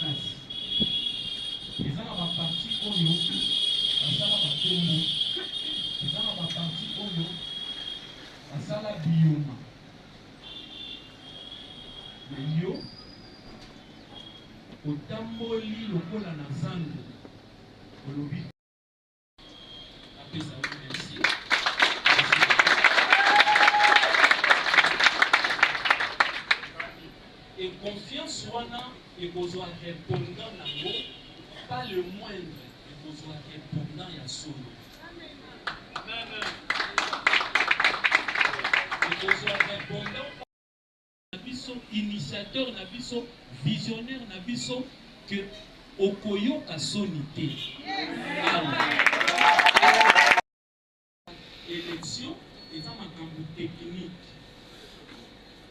makasi. Eza na baparti oyo basala batombo, eza na baparti oyo basala bioma. Yo otamboli lokola na zando olobi apesa merci. Et confiance wana ekozwa répondant nango pas le moindre ekozwa répondant ya solo. Ekozwa répondant nabiso initiateur nabiso visionnaire nabiso que okoyoka sonité. Élection est un makambo technique,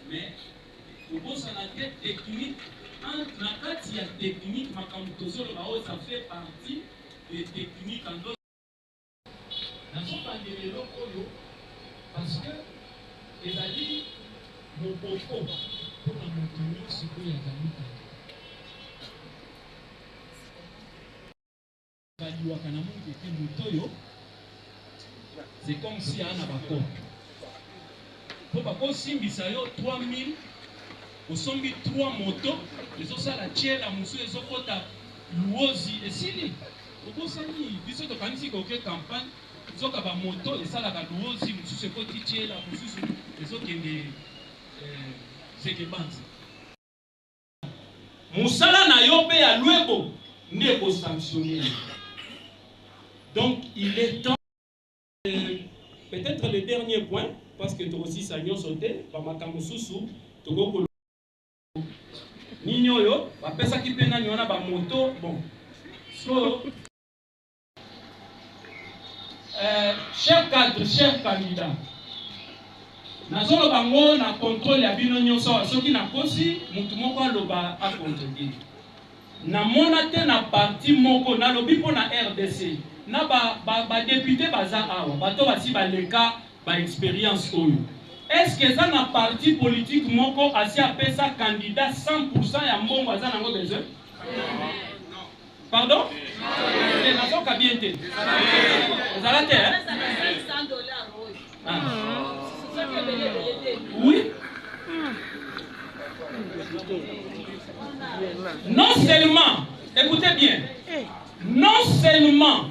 mais ça n'a pas technique. Entre la partie technique, ça fait partie des techniques en d'autres. Parce que les alliés mon propos pour la maintenir ce que les amis c'est comme si y a un abacon. Pour pas simbisa yo 3000 au sombi 3 motos, les autres la tienne la moussou les autres ta louosi et sili. Au bout ça ni biso to kanisi ko campagne, ils ont ba moto et ça la louosi moussou se ko titie la moussou les autres qui c'est que bande. Moussala na yo pe ya luebo ne ko sanctionner. Donc il est temps peut-être le dernier point parce que toi aussi ça n'y a sauté ba makambo susu to go Nino yo, ba pesa ki pena nyona ba moto, bon. So, chers cadres, chers candidats, nazolo bango na contrôle ya bino nyonso, soki na kosi, mutu moko aloba a contrôler. Na monate na parti moko na lobi po na RDC, na ba député baza awa, bato basi ba leka ba expérience oyo. Est-ce que ça na parti politique moko asi apesa candidat 100% ya mbongo aza nango besoin? Pardon? Les nations ka bien té. Vous allez hein? Oui. Non seulement, écoutez bien, non seulement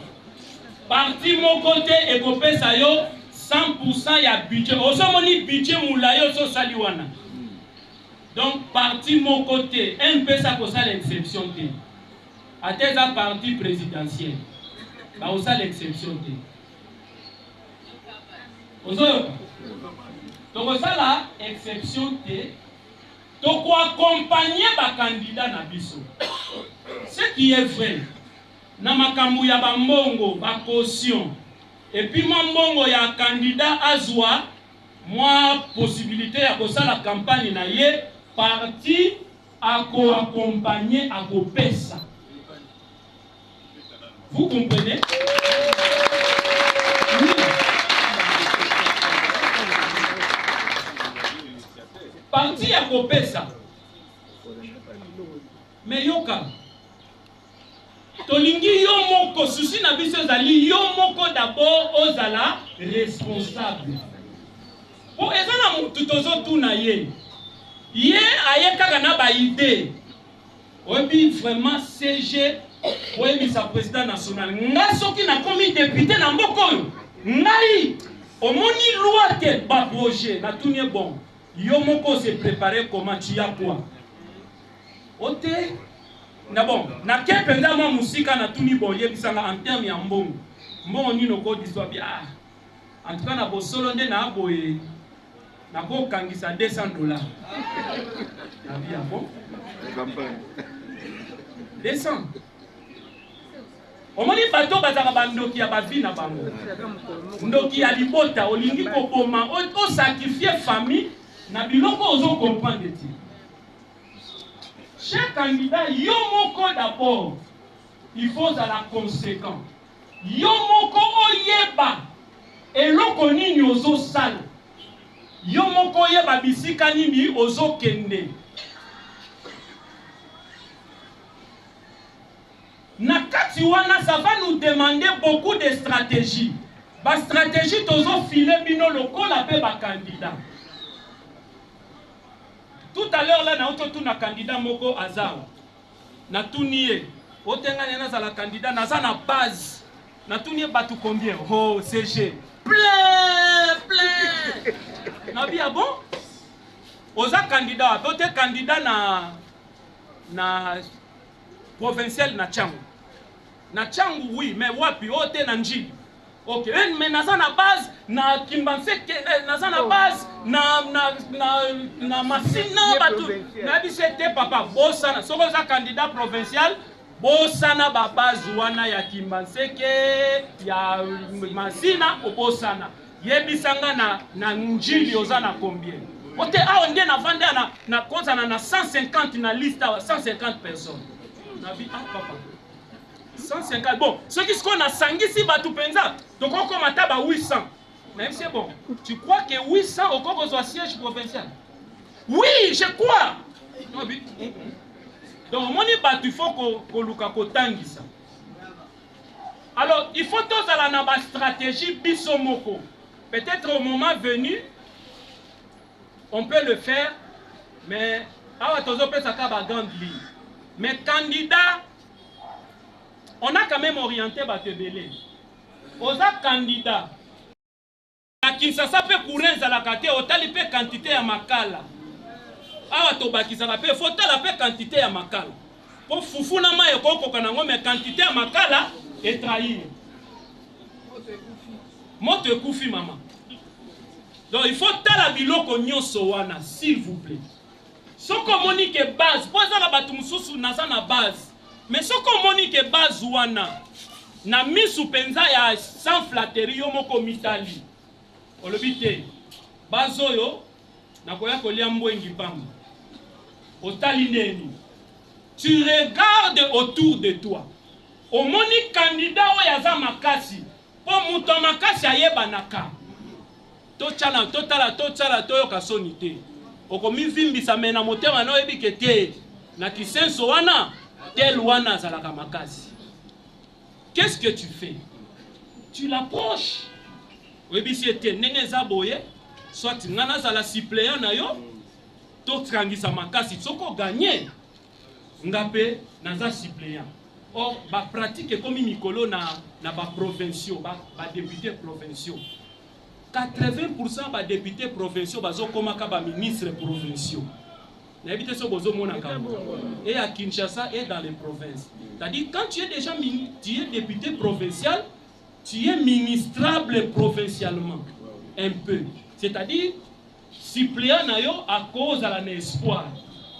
parti mon côté et kopesa yo 100% ya budget. Osomoni budget moulayo so saliwana. Donc parti mon côté, un peu ça pour ça l'exception té. À tes parti présidentiel. Bah ça l'exception té. Ozoyoka. Donc ça la exception té. Donc accompagner ba candidat na biso. Ce qui est vrai. Na makambu ya ba mbongo, ba caution. Et puis mbongo ya candidat azwa moi possibilité ya kosa la campagne na ye parti à co-accompagner à co-pesa. Vous comprenez? Oui. Parti à co-pesa. Mais yoka tolingi yo moko susi na biso zali yo moko d'abord ozala responsable. Po ezana mutu tozo tuna ye. Ye aye kaka na ba idée. Obi vraiment CG obi sa président national. Nga soki na komi député na mboko yo. Ngai omoni loi te ba projet na tunie bon. Yo moko se préparer comment tu y a quoi. Ote na bon, na kependa mwa musika na tuni boye bisanga en terme ya mbongo. Mbongo nino ko diswa bien. En tout cas na bosolo nde na boye na ko kangisa $200. Na bien bon. Campagne. 200. Omoni bato bazaka bandoki ya bavi na bango. Ndoki ya libota olingi ko boma o sacrifier famille na biloko ozo comprendre ti. Chaque candidat, yo moko d'abord, il faut à la conséquence. Yo moko oyeba, et l'oko nini ozo sal. Yo moko oyeba bisika nini ozo kende. Nakati wana, ça va nous demander beaucoup de stratégies. La stratégie, tozo filer bino lokola pe ba candidat. Tout à l'heure là, na auto na candidat moko azar. Na tuniye. Otenga nena za la candidat na za na base. Na tuniye batu combien? Oh, CG. Plein. Na bien bon? Oza candidat, ote candidat na provincial na Changu. Na Changu oui, mais wapi ote na Njili. Ok, mais naza na base na Kimbanseke, naza na base na Masina batu. Na bisete papa bosana, soko za candidat provincial, bosana ba base wana ya Kimbanseke, ya Masina obosana. Yebisanga na Njili ozana combien? Ote a onde na vande na konza na 150 na liste 150 personnes. Na bi papa. 150. Bon, ceux qui sont à Sangisi Batoupenza, donc on commence à 800. Même c'est bon. Tu crois que 800 au Congo soit siège provincial? Oui, je crois. Donc, mon il faut qu'on luka ça. Alors, il faut tous aller dans la stratégie bisomoko. Peut-être au moment venu, on peut le faire, mais à tous on peut ça grande ligne. Mais candidat, on a quand même orienté Batebele. Oza candidat. La Kinshasa peut courir à la carte, au talipé quantité à Makala. Awa tobaki ça peut faut la quantité à Makala. Pour foufou na ma yoko kanango mais quantité à Makala et trahir. Mote koufi maman. Donc il faut tala biloko nyonso wana s'il vous plaît. Soko monique base, poza la batu mususu naza na base. Mais ce qu'on monique base wana na misu penza ya sans flatterie yo moko mitali. Olobite base oyo na koya kolia mbwengi pamba. Otali neni. Tu regardes autour de toi. O moni candidat oyo za makasi. Po muto makasi ayeba naka. To tala to yo kasoni te. Okomi vimbisa mena motema no ebike te. Na kisenso wana qu'est-ce que tu fais? Tu l'approches. Oui, si tu es soit nana la suppléant na yo, to trangisa makasi, soko gagner. Ngapé naza suppléant. Or, ba pratique comme Mikolo na ba provinciaux, ba députés provinciaux. 80% ba députés provinciaux bazo komaka ba ministres provinciaux. Et à Kinshasa et dans les provinces. C'est-à-dire, quand tu es déjà tu es député provincial, tu es ministrable provincialement. Un peu. C'est-à-dire, suppléant à cause de l'espoir.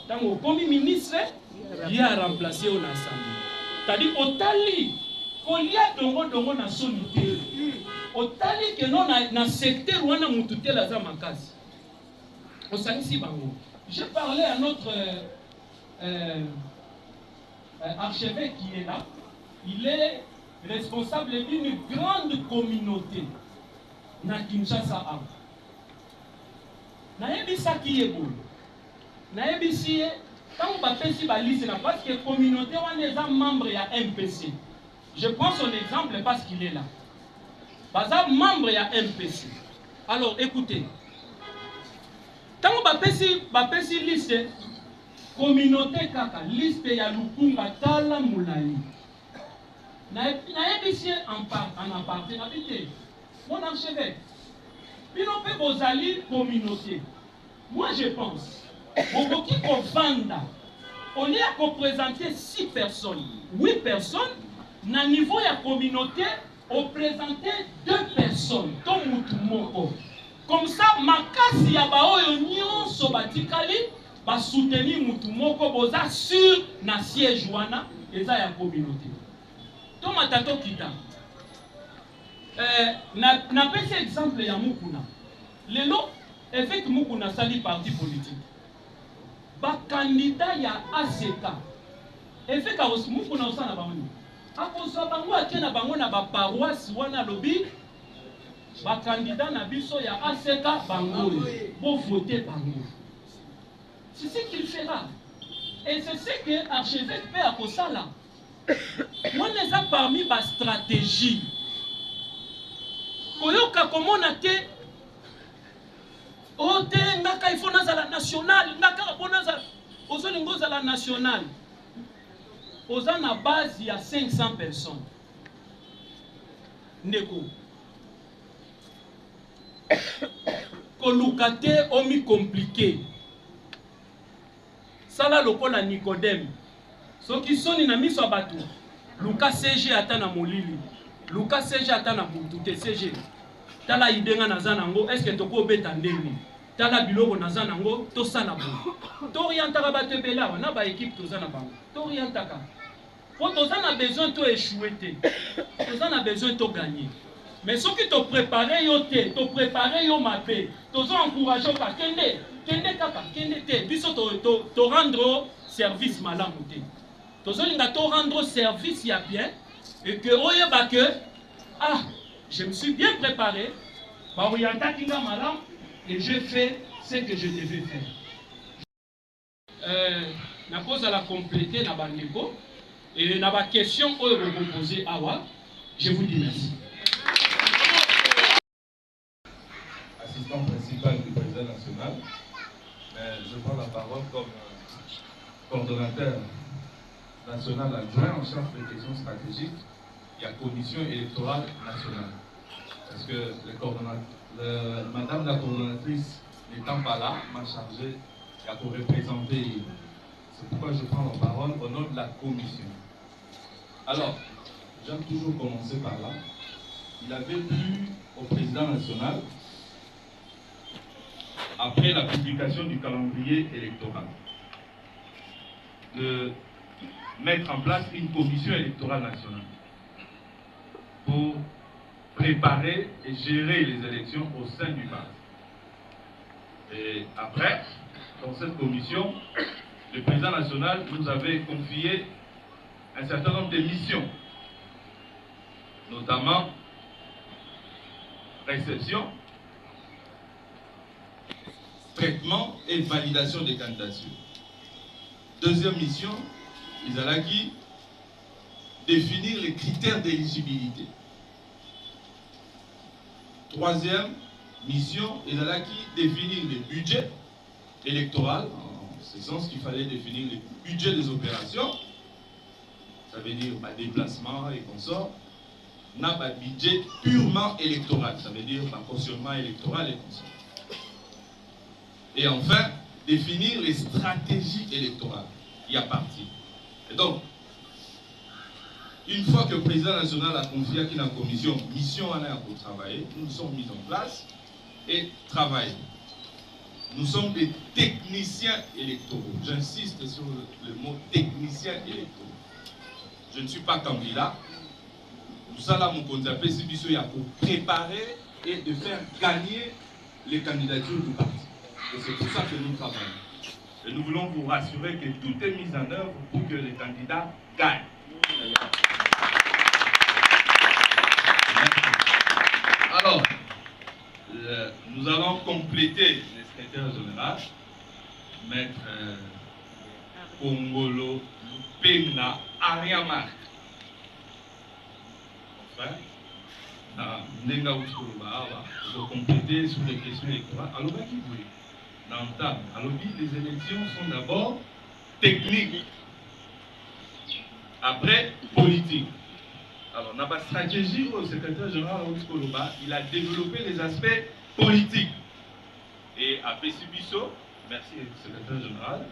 Tant que comme ministre, il a remplacé au assemblée. C'est-à-dire, au tali, il y a dongo na solité. Au tali que non na secteur où on a moututé la zamakasi. Au sanisi bango. J'ai parlé à notre archevêque qui est là. Il est responsable d'une grande communauté. Na Kinshasa. Naebisa qui est beau. Naebisi quand on va faire si balise parce que la communauté on est membre à MPC. Je prends son exemple parce qu'il est là. Parce que membre à MPC. Alors écoutez. Quand on va faire si liste communauté kaka liste ya Lukunga Tala Moulani. Naebisi en aparté n'habité. Mon archevêque. Bino pe bozali communauté. Moi je pense. Bokoki ko vanda. On est à représenter 6 personnes, 8 personnes. Na niveau ya communauté, on présenter 2 personnes. Comme Moutoumoko. Comme ça, makasi ya baoyo nyonso batikali ba soutenir Moutoumoko boza sur na siège wana eza ya communauté. To matato kita. Na pese exemple ya Mukuna. Lelo effet Mukuna sali parti politique. Ba candidat ya ACK. Effet ka Mukuna osana bango. Akoso bango akena bango na ba paroisse wana lobi. Ba candidat na biso ya ACK bango. Bon voter bango. C'est ce qu'il fera. Et c'est ce que archevêque fait à Kosala. Moi, n'est pas parmi ma stratégie. Koyoka komona te. Oh, te, ngaka il faut la nationale, ngaka bonazala. Ozolingo za la nationale. Oza na base, il y a 500 personnes. Ndeko. Kolukate omi compliqué. Sala lokola Nicodème. Soki soni na miso abatu. Luka CG atana molili. Luka CG atana butute CG. Tala idenga nazana ngo, est-ce que toko beta ndeni? Tala biloko nazana ngo, to sala bo. T'orientaka ba te bela, na ba équipe tozana bango. T'orientaka. Pour tozana besoin to échouer te. Tozana besoin to gagner. Mais ce qui te préparer yo te, te préparer yo mabe, tozo encourager ka kende kaka, kende te, biso to rendre service malamu te. Tozo linga to rendre service ya bien et que oyeba que ah, je me suis bien préparé, ba orienta kinga malam et j'ai fait ce que je devais faire. Na pose à la compléter na bandeko et na ba question oyo vous poser awa, je vous dis merci. Assistant principal du président national, mais je prends la parole comme coordonnateur national adjoint en charge des questions stratégiques et la commission électorale nationale. Parce que madame la coordonnatrice n'étant pas là, m'a chargé pour représenter. C'est pourquoi je prends la parole au nom de la commission. Alors, j'aime toujours commencer par là. Il avait plu au président national, après la publication du calendrier électoral, de mettre en place une commission électorale nationale pour préparer et gérer les élections au sein du parti. Et après, dans cette commission, le président national nous avait confié un certain nombre de missions, notamment réception, traitement et validation des candidatures. Deuxième mission, ils allaient définir les critères d'éligibilité. Troisième mission, ils allaient définir les budgets électoraux, en ce sens qu'il fallait définir les budgets des opérations, ça veut dire déplacement et consorts, n'a pas de budget purement électoral, ça veut dire cautionnement électoral et consorts. Et enfin, définir les stratégies électorales. Il y a parti. Et donc, une fois que le président national a confié à la commission mission pour travailler, nous nous sommes mis en place et travaillons. Nous sommes des techniciens électoraux. J'insiste sur le mot technicien électoraux. Je ne suis pas candidat. Nous allons pour préparer et de faire gagner les candidatures du parti. Et c'est pour ça que nous travaillons. Et nous voulons vous rassurer que tout est mis en œuvre pour que les candidats gagnent. Alors, nous allons compléter le secrétaire général, Maître Kongolo Lupena Ariamark. Enfin, nous allons compléter sur les questions électorales. Alors, les élections sont d'abord techniques, après politique. Alors, dans la stratégie, le secrétaire général il a développé les aspects politiques. Et à Pessibiso, merci secrétaire général,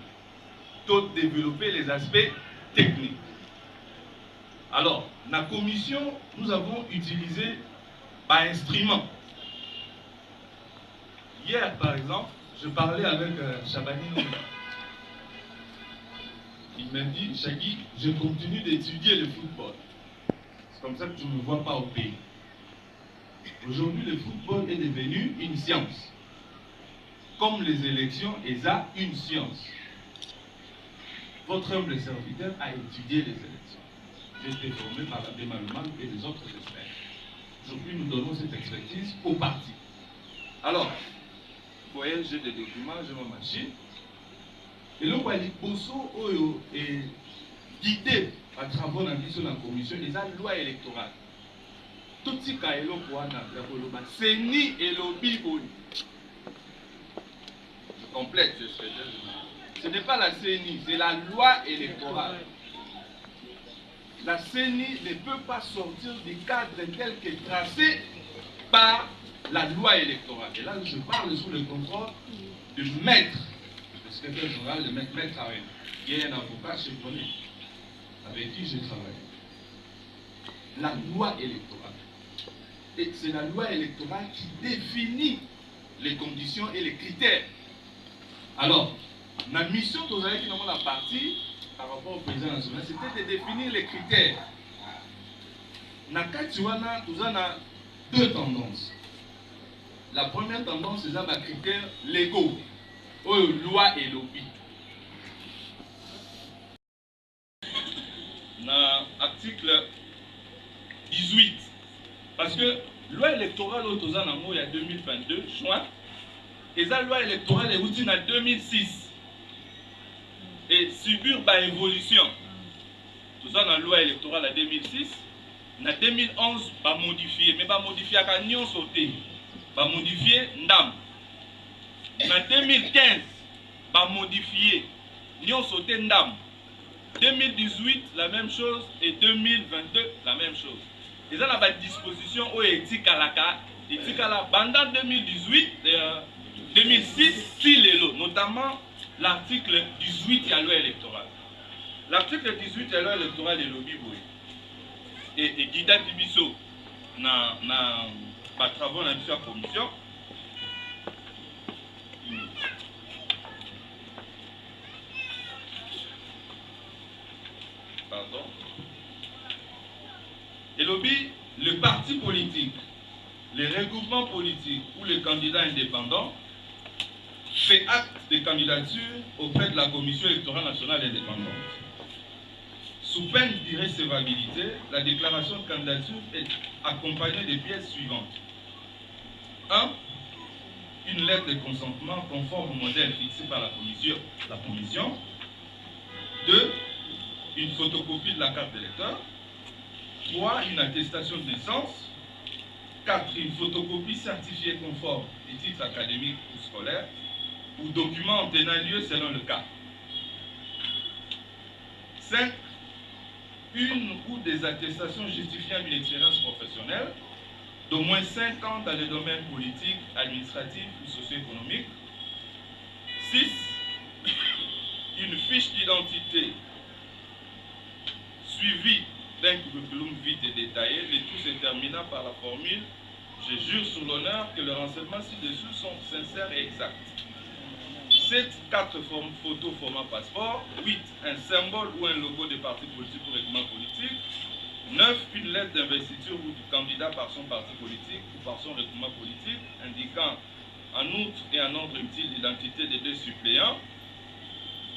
tout développer les aspects techniques. Alors, dans la commission, nous avons utilisé par instrument. Hier, par exemple, je parlais avec Chabani. Il m'a dit, Chagui, je continue d'étudier le football. C'est comme ça que tu ne me vois pas au pays. Aujourd'hui, le football est devenu une science. Comme les élections, il y a une science. Votre humble serviteur a étudié les élections. J'ai été formé par la Démalement et les autres experts. Aujourd'hui, nous donnons cette expertise au parti. Alors, vous voyez, j'ai des documents, j'ai ma machine. Et le Wali Bosso et guidé par travaux dans la commission et la loi électorale. Tout ce qui est là pour c'est ni et lobby. Je complète ce n'est pas la CENI, c'est la loi électorale. La CENI ne peut pas sortir du cadre tel que tracé par la loi électorale. Et là, je parle sous le contrôle du maître, le secrétaire général, le maître Arène, qui est un avocat chevronné, avec qui je travaille. La loi électorale. Et c'est la loi électorale qui définit les conditions et les critères. Alors, la mission de la partie par rapport au président national, c'était de définir les critères. Dans Katiwana, nous avons deux tendances. La première tendance, c'est les critères légaux, loi et lobby. Dans l'article 18, parce que loi électorale au il y a 2022, juin, et la loi électorale est outille en 2006. Et subir par évolution. Tout ça dans la loi électorale en 2006, en 2011, va modifier, mais va modifier à Nyon sauté, va modifier Ndam. En 2015, va modifier Nyon sauté Ndam. 2018, la même chose, et 2022, la même chose. Et ça, on a une disposition où éthique à la carte, éthique à la pendant 2018, 2006, notamment l'article 18 de la loi électorale. L'article 18 de la loi électorale est lobby. Et Guida Tibiso, dans les travaux de la commission, pardon. Et lobby, le parti politique, les regroupements politiques ou les candidats indépendants fait acte de candidature auprès de la Commission électorale nationale indépendante. Sous peine d'irrecevabilité, la déclaration de candidature est accompagnée des pièces suivantes. 1. Une lettre de consentement conforme au modèle fixé par la commission. 2. Une photocopie de la carte d'électeur. 3. Une attestation de naissance. 4. Une photocopie certifiée conforme des titres académiques ou scolaires ou documents en tenant lieu selon le cas. 5. Une ou des attestations justifiant une expérience professionnelle d'au moins 5 ans dans les domaines politiques, administratifs ou socio-économiques. 6. Une fiche d'identité suivie d'un curriculum vite et détaillé, le tout se terminant par la formule « Je jure sur l'honneur que les renseignements ci-dessous sont sincères et exacts ». 7. 4 photos format passeport. 8. Un symbole ou un logo de parti politique ou règlement politique. 9. Une lettre d'investiture ou du candidat par son parti politique ou par son règlement politique, indiquant en outre et en ordre utile l'identité des deux suppléants.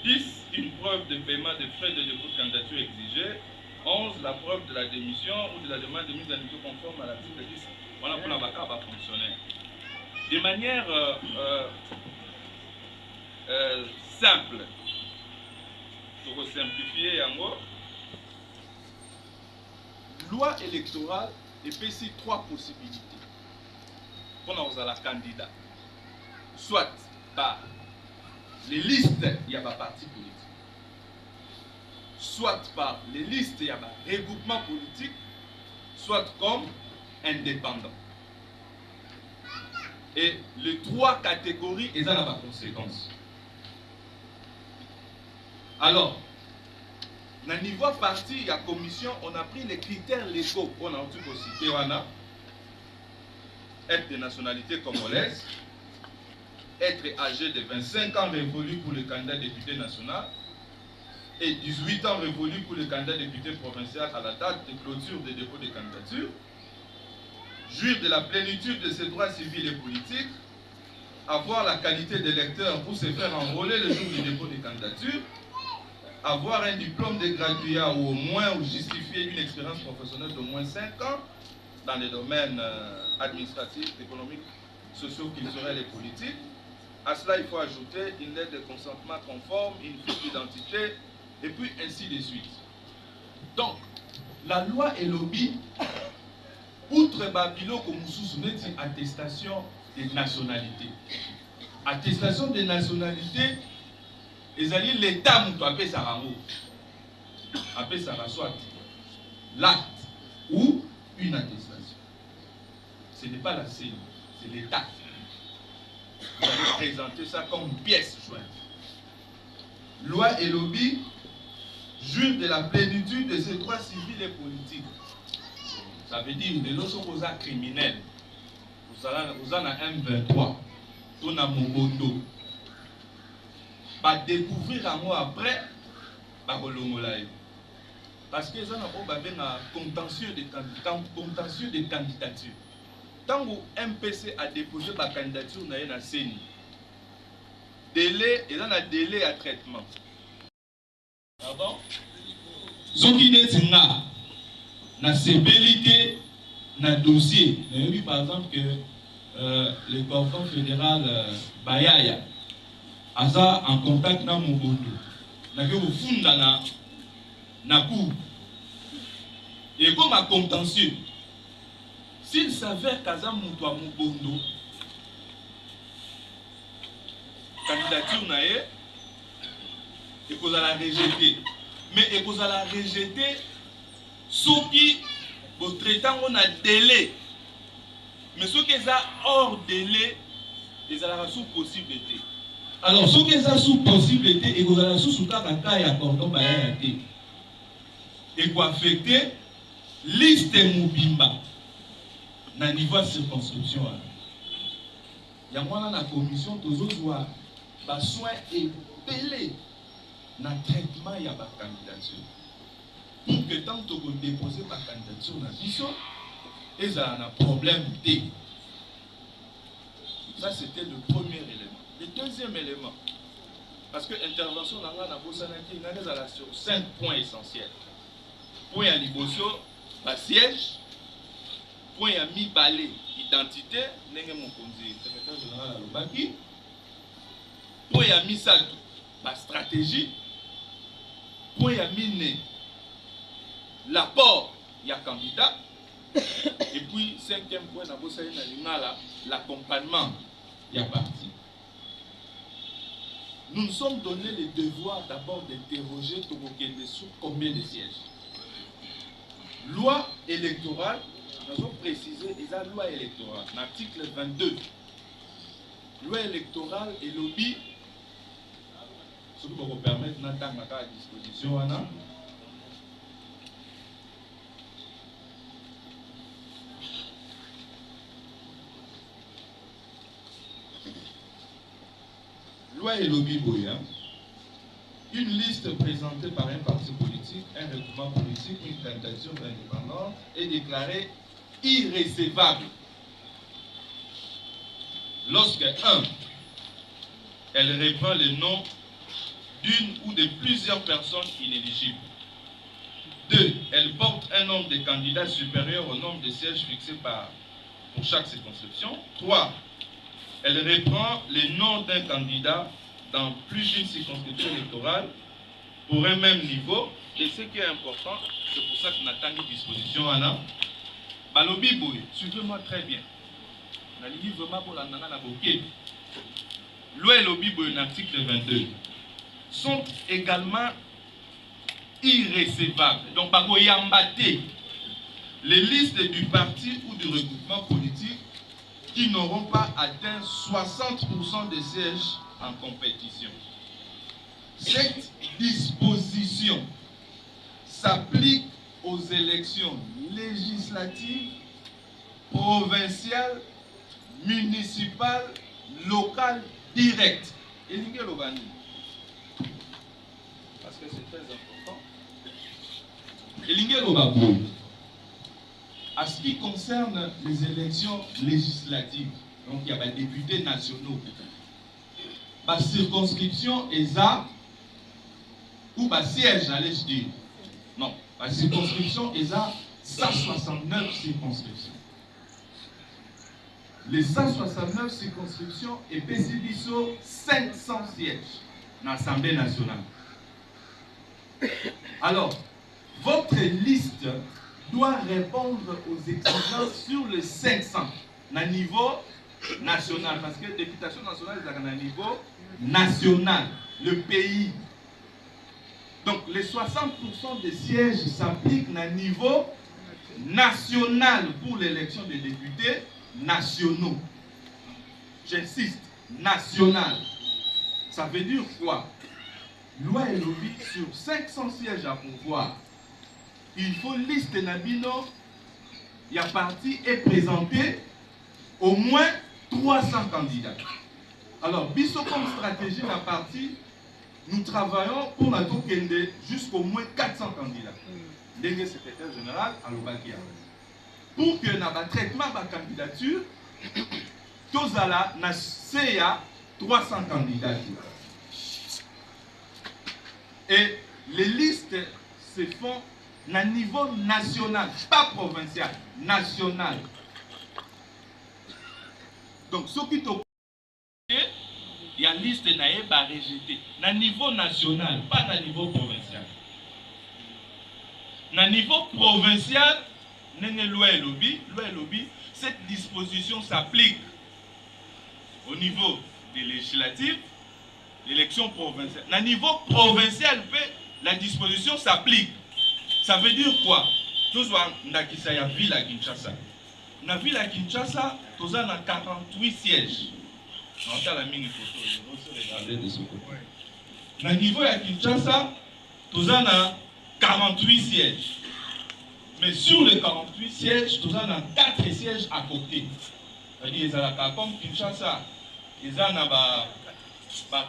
10. Une preuve de paiement des frais de dépôt de candidature exigés. 11. La preuve de la démission ou de la demande de mise en état conforme à l'article 10. Voilà pour la vaca va fonctionner. De manière simple, pour simplifier en gros, loi électorale épaissit 3 possibilités pour nous à la candidat. Soit par les listes, il y a un parti politique. Soit par les listes, il y a un regroupement politique. Soit comme indépendant. Et les 3 catégories, elles ont la conséquence. Alors, dans le niveau parti, il y a commission, on a pris les critères légaux. On a en tout cas cité, être de nationalité congolaise, être âgé de 25 ans révolu pour le candidat député national et 18 ans révolu pour le candidat député provincial à la date de clôture des dépôts de candidature, jouir de la plénitude de ses droits civils et politiques, avoir la qualité d'électeur pour se faire enrôler le jour du dépôt de candidature, avoir un diplôme de graduat ou au moins ou justifier une expérience professionnelle d'au moins 5 ans dans les domaines administratifs, économiques, sociaux, culturels et politiques. À cela, il faut ajouter une lettre de consentement conforme, une fiche d'identité, et puis ainsi de suite. Donc, la loi et lobby, outre Babilo comme sous attestation de nationalité. Attestation de nationalité, ils allaient l'État moutou appelle ça rango. Appelle ça soit l'acte ou une attestation. Ce n'est pas la CENI, c'est l'État. Vous allez présenter ça comme pièce jointe. Loi et lobby jure de la plénitude de ses droits civils et politiques. Ça veut dire que lorsque vous êtes criminel, vous en avez un 23, vous avez un Mobondo. Pas découvrir un mois après, parce que ça n'a pas contentieux de candidature. Tant que MPC a déposé sa candidature dans la CENI, délai, il y a un délai à traitement. Ah bon? Ce qui est na sévérité, na dossier. On a vu par exemple que le corps fédéral Bayaya a ça en contact dans mon bondo. Na que vous fondez na cour. Et comme un contentieux, s'il s'avère qu'Azam Moutoua Moubondo, candidature nae, et qu'on a la rejeter. Mais et qu'on a la rejeter, ceux qui, au traitant, on a délai. Mais ceux qui sont hors délai, ils ont la sous possibilité. Alors, ceux qui sont sous possibilité, et qu'on a la sous kaka et accordons bayayate. Et qu'on affecte liste Moubimba. Na niveau de circonscription. Il y a moi dans la commission, tous autres voient soin et belé dans le traitement de la candidature. Pour que tant que vous déposez ma candidature dans la mission, ils ont un problème D. Ça, c'était le premier élément. Le deuxième élément, parce que l'intervention dans la Bossanaki, il y a sur 5 points essentiels. Point à l'Iboso, le siège. Point à mi-balé, identité, n'est-ce pas secrétaire général à l'Obaki. Point à mi-satou, la stratégie. Point à mi-né, l'apport, il y a candidat. Et puis, 5e point, l'accompagnement, il y a parti. Nous nous sommes donné le devoir d'abord d'interroger Togokende sur combien de sièges. Loi électorale. Nous avons précisé la loi électorale, l'article 22. Loi électorale et lobby, ce qui va vous permettre de mettre à disposition. Loi et lobby Boya, une liste présentée par un parti politique, un regroupement politique, une candidature d'indépendance est déclarée irrécevable lorsque 1. Elle reprend le nom d'une ou de plusieurs personnes inéligibles. 2. Elle porte un nombre de candidats supérieur au nombre de sièges fixés pour chaque circonscription. 3. Elle reprend le nom d'un candidat dans plus d'une circonscription électorale pour un même niveau. Et ce qui est important, c'est pour ça qu'on attend une disposition Anna. Balobi Boy, suivez-moi très bien. On a dit vraiment pour la nana na boké. Loi et lobby Boy, l'article 22, sont également irrécevables. Donc, bakoyambate les listes du parti ou du regroupement politique qui n'auront pas atteint 60% des sièges en compétition. Cette disposition s'applique aux élections législatives, provinciales, municipales, locales, directes. Et parce que c'est très important. Et à ce qui concerne les élections législatives, donc il y a des députés nationaux, ma circonscription est à, ou ma siège, allais-je dire. Non, ma circonscription est à 169 circonscriptions. Les 169 circonscriptions et PCBISO 500 sièges dans l'Assemblée nationale. Alors, votre liste doit répondre aux exigences sur les 500 à niveau national. Parce que la députation nationale est à un niveau national, le pays. Donc les 60% des sièges s'appliquent à un niveau national pour l'élection des députés nationaux. J'insiste, national. Ça veut dire quoi? Loi et lobby sur 500 sièges à pouvoir. Il faut liste Nabino, il y a parti et présenté au moins 300 candidats. Alors, biso comme stratégie la partie, nous travaillons pour la Tokende jusqu'au moins 400 candidats. Délégué secrétaire général à l'Obakia. Pour que dans le traitement de la candidature, Tozala na CA 300 candidats. Et les listes se font à niveau national, pas provincial, national. Donc, ce qui est il y a une liste qui est rejetée. À niveau national, pas à niveau provincial. À niveau provincial, loi et lobby, cette disposition s'applique au niveau des législatives, l'élection provinciale. À niveau provincial, la disposition s'applique. Ça veut dire quoi? Tous dans la ville à Kinshasa. Dans la ville à Kinshasa, nous avons 48 sièges. Dans le niveau de Kinshasa, nous avons 48 sièges. Mais sur les 48 sièges, nous avons 4 sièges à côté. C'est-à-dire que comme Kinshasa, ils ont une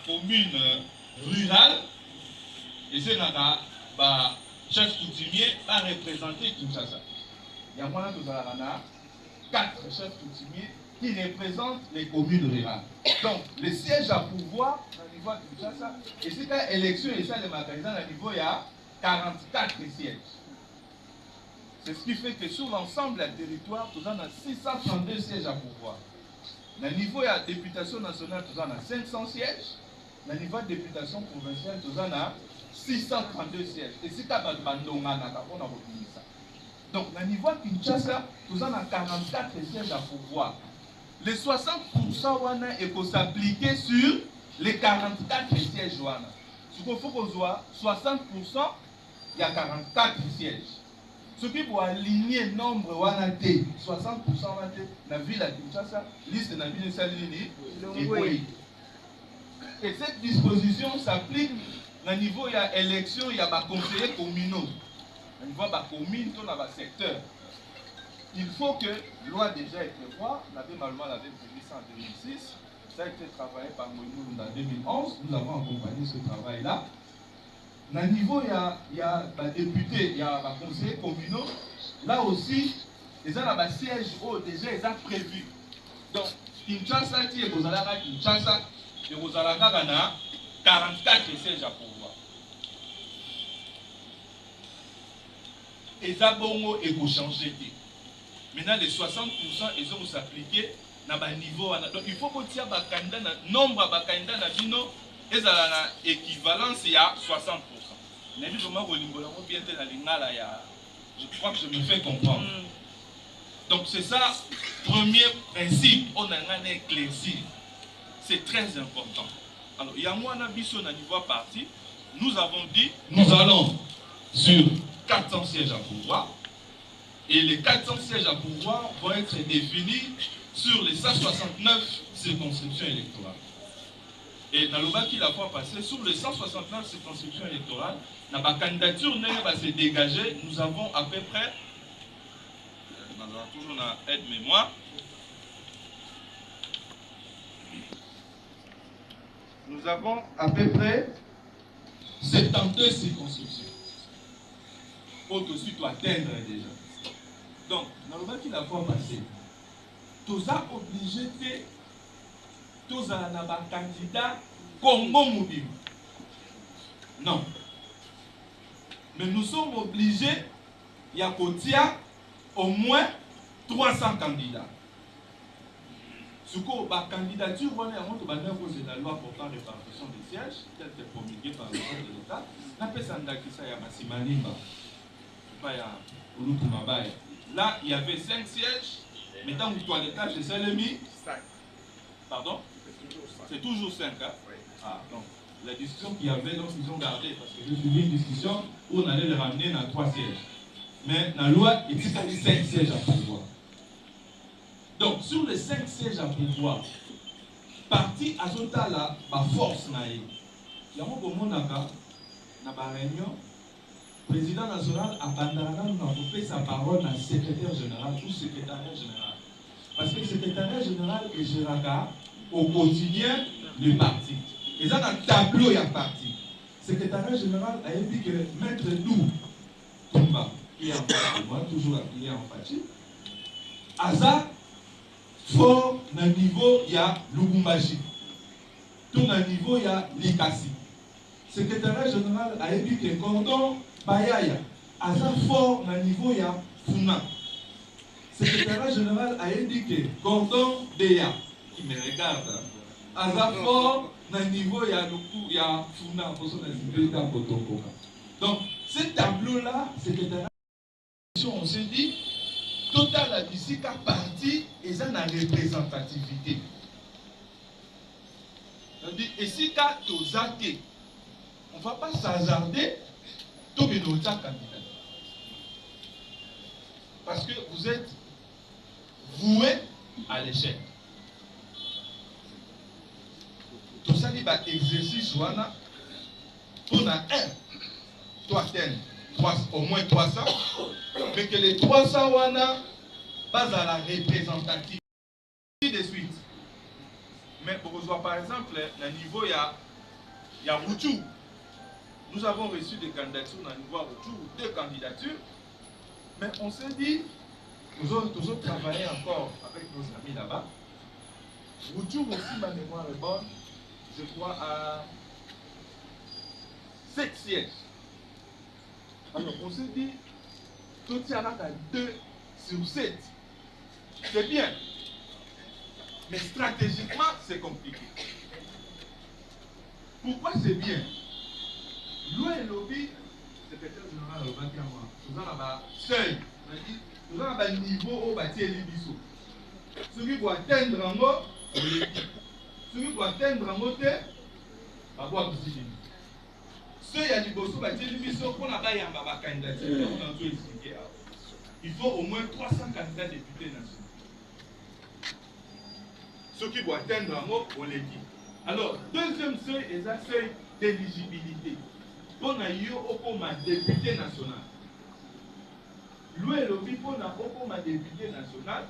commune rurale, et c'est un chef coutumier à représenter Kinshasa. Il y a 4 chefs coutumiers qui représentent les communes rurales. Donc, les sièges à pouvoir au niveau de Kinshasa, et c'est quand l'élection et ça, les magasins, à niveau, il y a 44 sièges. C'est ce qui fait que sur l'ensemble du territoire, nous avons 632 sièges à pouvoir. Au niveau de la députation nationale, nous avons 500 sièges. Au niveau de la députation provinciale, nous avons 632 sièges. Et c'est quand on a retenu ça. Donc, au niveau de Kinshasa, nous avons 44 sièges à pouvoir. Les 60% est pour s'appliquer sur les 44 sièges. Ce qu'il faut qu'on soit 60%, il y a 44 sièges. Ce qui pour aligner le nombre 60% dans la ville de Kinshasa, liste de la ville de Salini et cette disposition s'applique au niveau de l'élection, il y a des conseillers communaux. Au niveau de la commune, dans le secteur. Il faut que la loi déjà est prévue, normalement l'avait prévu ça en 2006, ça a été travaillé par Moïnou en 2011, nous avons accompagné ce travail-là. Au niveau, il y a des députés, il y a des conseillers communaux. Là aussi, ils ont des sièges déjà ils ont prévu. Donc, Kinshasa, qui est Kinshasa, et Rosalaka, 44 sièges à pouvoir. Et ça, bon, il faut changer. Maintenant, les 60%, ils vont s'appliquer dans le niveau. Donc, il faut que le nombre de candidats est équivalence à 60%. Je crois que je me fais comprendre. Donc c'est ça, premier principe, on a un éclairci. C'est très important. Alors, il y a moi, on a vu sur le niveau parti, nous avons dit, nous allons sur 400 sièges à pouvoir, et les 400 sièges à pouvoir vont être définis sur les 169 circonscriptions électorales. Et dans le bas qui la fois passée, sur les 169 circonscriptions électorales, dans la candidature va se dégager, nous avons à peu près, nous avons toujours une aide-mémoire, nous avons à peu près 72 circonscriptions. Pour que tu atteindre déjà. Donc, dans le bas qui la fois passée, tu as obligé de tous les candidats Congo mobile. Non. Mais nous sommes obligés, il y a au moins 300 candidats. Ce que la candidature, on est la loi portant répartition des sièges, telle que promulguée par le chef de l'État, n'a pas ça y a Là, il y avait 5 sièges. Maintenant, au toilettage de Salemi. 5. Pardon? C'est toujours 5. Hein? Oui. Ah, donc, la discussion qu'il y avait, donc, ils ont gardé. Parce que j'ai suivi une discussion où on allait les ramener dans 3 sièges. Mais dans la loi, il y a 5 sièges à pouvoir. Donc, sur les 5 sièges à pouvoir, parti à Zotala, ma force, il y a un moment dans la réunion, le président national a abandonné sa parole à secrétaire général ou secrétariat général. Parce que le secrétariat général est géré au quotidien le parti. Et ça, dans le tableau, il y a parti. Le secrétariat général a dit que Maître Dou Toumba, qui est en face de moi, toujours appuyé en Fachi, à ça, fort dans le niveau, il y a Lubumbashi. Tout dans le niveau, il y a Likasi. Le secrétariat général a dit que Cordon Bayaya, à ça, fort dans le niveau, il y a Funa. Le secrétariat général a dit que Cordon Beya, qui me regarde, à ça, fort dans le niveau, il y a Funa, pour son activité dans Kotokoka. Donc, ce tableau-là, secrétariat de on s'est dit, total la musique a parti et ça a représentativité. Et si quand tu as été, on ne va pas s'hasarder, tout le monde candidat. Parce que vous êtes voué à l'échec. Tout ça, il va exercice pour un, toi, au moins 300, mais que les 300 wana basent à la représentativité de suite. Mais pour vous voir par exemple, le niveau, il y a Routou. Nous avons reçu des candidatures dans le niveau Routou, 2 candidatures, mais on s'est dit, nous avons travaillé encore avec nos amis là-bas. Routou aussi, ma mémoire est bonne, je crois à 7 sièges. Alors on s'est dit, tout y en a 2 sur 7. C'est bien. Mais stratégiquement, c'est compliqué. Pourquoi c'est bien? Loin et lobby, secrétaire général au Batiama, nous avons un seuil, nous avons un niveau au bâti et l'Ibiso. Celui qui doit atteindre en mot, celui qui doit atteindre en mot, va voir tout ce ceux qui ont dit pour la candidature, il faut au moins 300 candidats députés nationaux. Ceux qui vont atteindre un mot, on les dit. Alors, deuxième seuil est un seuil d'éligibilité. Pour un député national. Lui et l'objet pour un député national,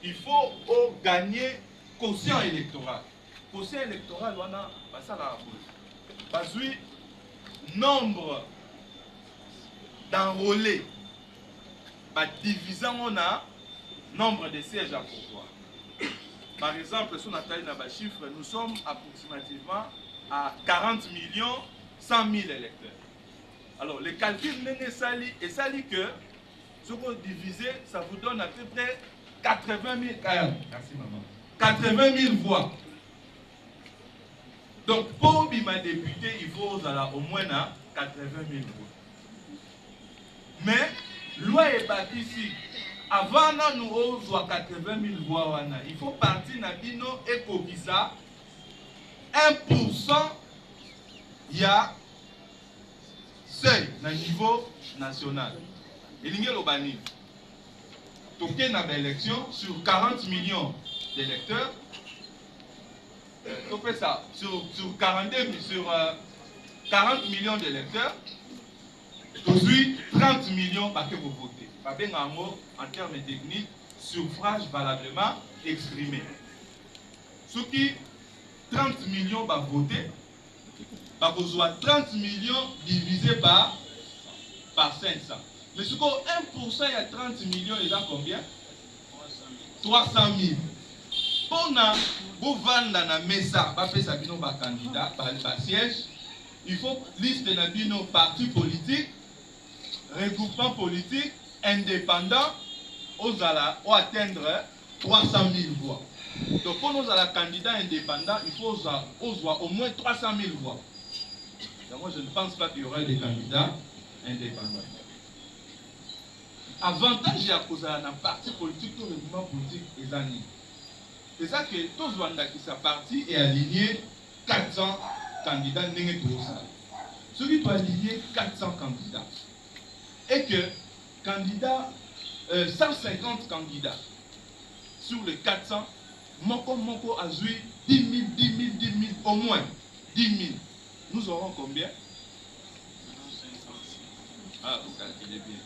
il faut gagner quotient électoral. Quotient électoral, on a ça la parce que nombre d'enrôlés, divisant on a nombre de sièges à pouvoir. Par exemple, si on a un chiffre, nous sommes approximativement à 40 millions 100 000 électeurs. Alors, le calcul n'est sali et sali que ce qu'on divise, ça vous donne à peu près 80 000. Merci maman. 80 000 voix. Donc, pour un député, il faut au moins 80 000 voix. Mais, loi est bâtie ici. Avant nous avons 80 000 voix, il faut partir dans Bino et Kokisa. 1%, il y a seuil au niveau national. Et il y a l'Obani. Donc, il y a une élection sur 40 millions d'électeurs. On fait ça sur 40 millions d'électeurs. Aujourd'hui, 30 millions parce que vous votez. En termes techniques, suffrage valablement exprimé. Ceux qui 30 millions vont voter, vous avez 30 millions divisé par 500. Mais ce qu'on 1%, il y a 30 millions, il y a combien? 300 000. Pour vous vendre dans la mesa, vous candidat, par siège, il faut liste de nos partis politiques, regroupements politiques, indépendants, aux atteindre 300 000 voix. Donc pour nous, candidats indépendants, il faut au moins 300 000 voix. Donc moi, je ne pense pas qu'il y aura des candidats indépendants. avantage ya kozala na parti politique to le mouvement politique ezani. C'est ça que tous qui sa parti est aligné 400 candidats ndenge tosala. Celui doit aligner 400 candidats. Et que candidats 150 candidats sur les 400, moko a joué 10 000, 10 000, 10 000, au moins 10 000. Nous aurons combien? Ah, vous calculez bien.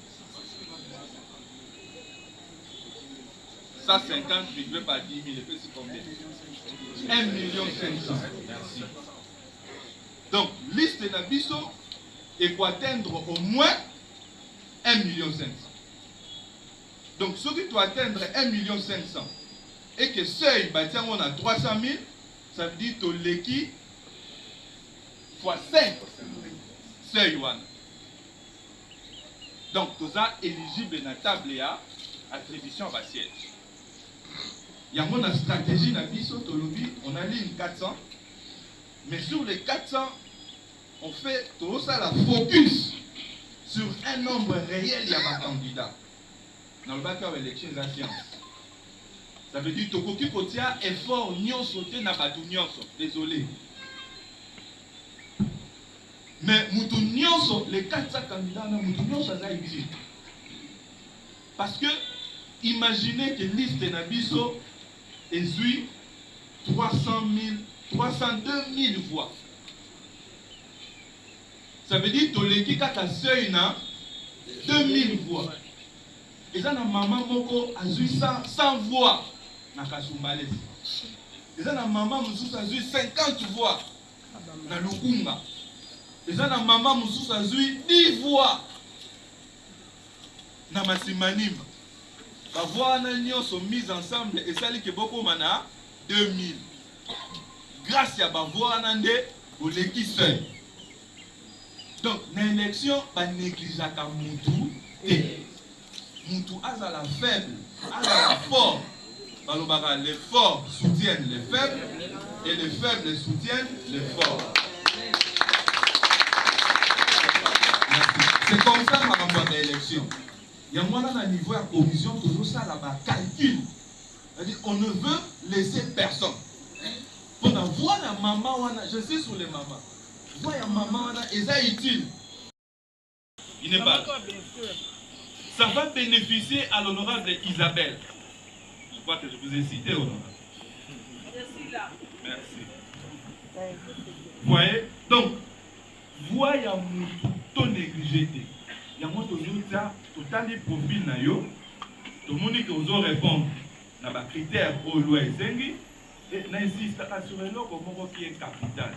150 divisé par 10 000, et puis c'est combien? 1 500 000. Merci. Donc, liste Nabiso, il faut atteindre au moins 1 500 000. Donc, ce qui doit atteindre 1 500 000 et que seuil, on a 300 000, ça veut dire que l'équipe fois 5 seuil. Donc, tout ça éligible dans la table à attribution à siège. Il y a une stratégie dans on a ligne 400, mais sur les 400, on fait tout ça la focus sur un nombre réel de candidats. Dans le bac à l'élection de la science. Ça veut dire que Tokoki Kotia effort nyon sauté na batu nyonso. Désolé. Mais mutu nyonso, les 400 candidats, mutu nyonso ça utile. Parce que imaginez que liste de Nabiso est 302 000 voix. Ça veut dire que l'équipe a seuil na 2000 voix. Et ça, na maman moko a 100 voix na Kasumbalès. Et ça, na maman moussous a 50 voix na Lukunga. Et ça, na maman moussous a 10 voix na Masimanim. Les voix sont mises ensemble et ça que beaucoup mana 2000. Grâce à la voix nande au l'équipe seul. Donc, dans l'élection, pas négliger qu'à Moutou et Moutou a la faible, a la fort. Les forts soutiennent les faibles et les faibles soutiennent les forts. C'est comme ça qu'on va faire l'élection. Il y a moins à niveau de la commission, toujours ça là-bas, calcul. C'est-à-dire, on ne veut laisser personne. Pour voir la maman, je suis sur les mamans. Voir la maman, et ça est utile. Il n'est pas. Ça va bénéficier à l'honorable Isabelle. Je crois que je vous ai cité, honorable. Je suis là. Merci. Vous voyez? Donc, voyez ton négligé. Il y a un total profil na yo. Tout le monde qui vous répondre na ba critères au loi zengi et n'insiste sur le comment qui est capital.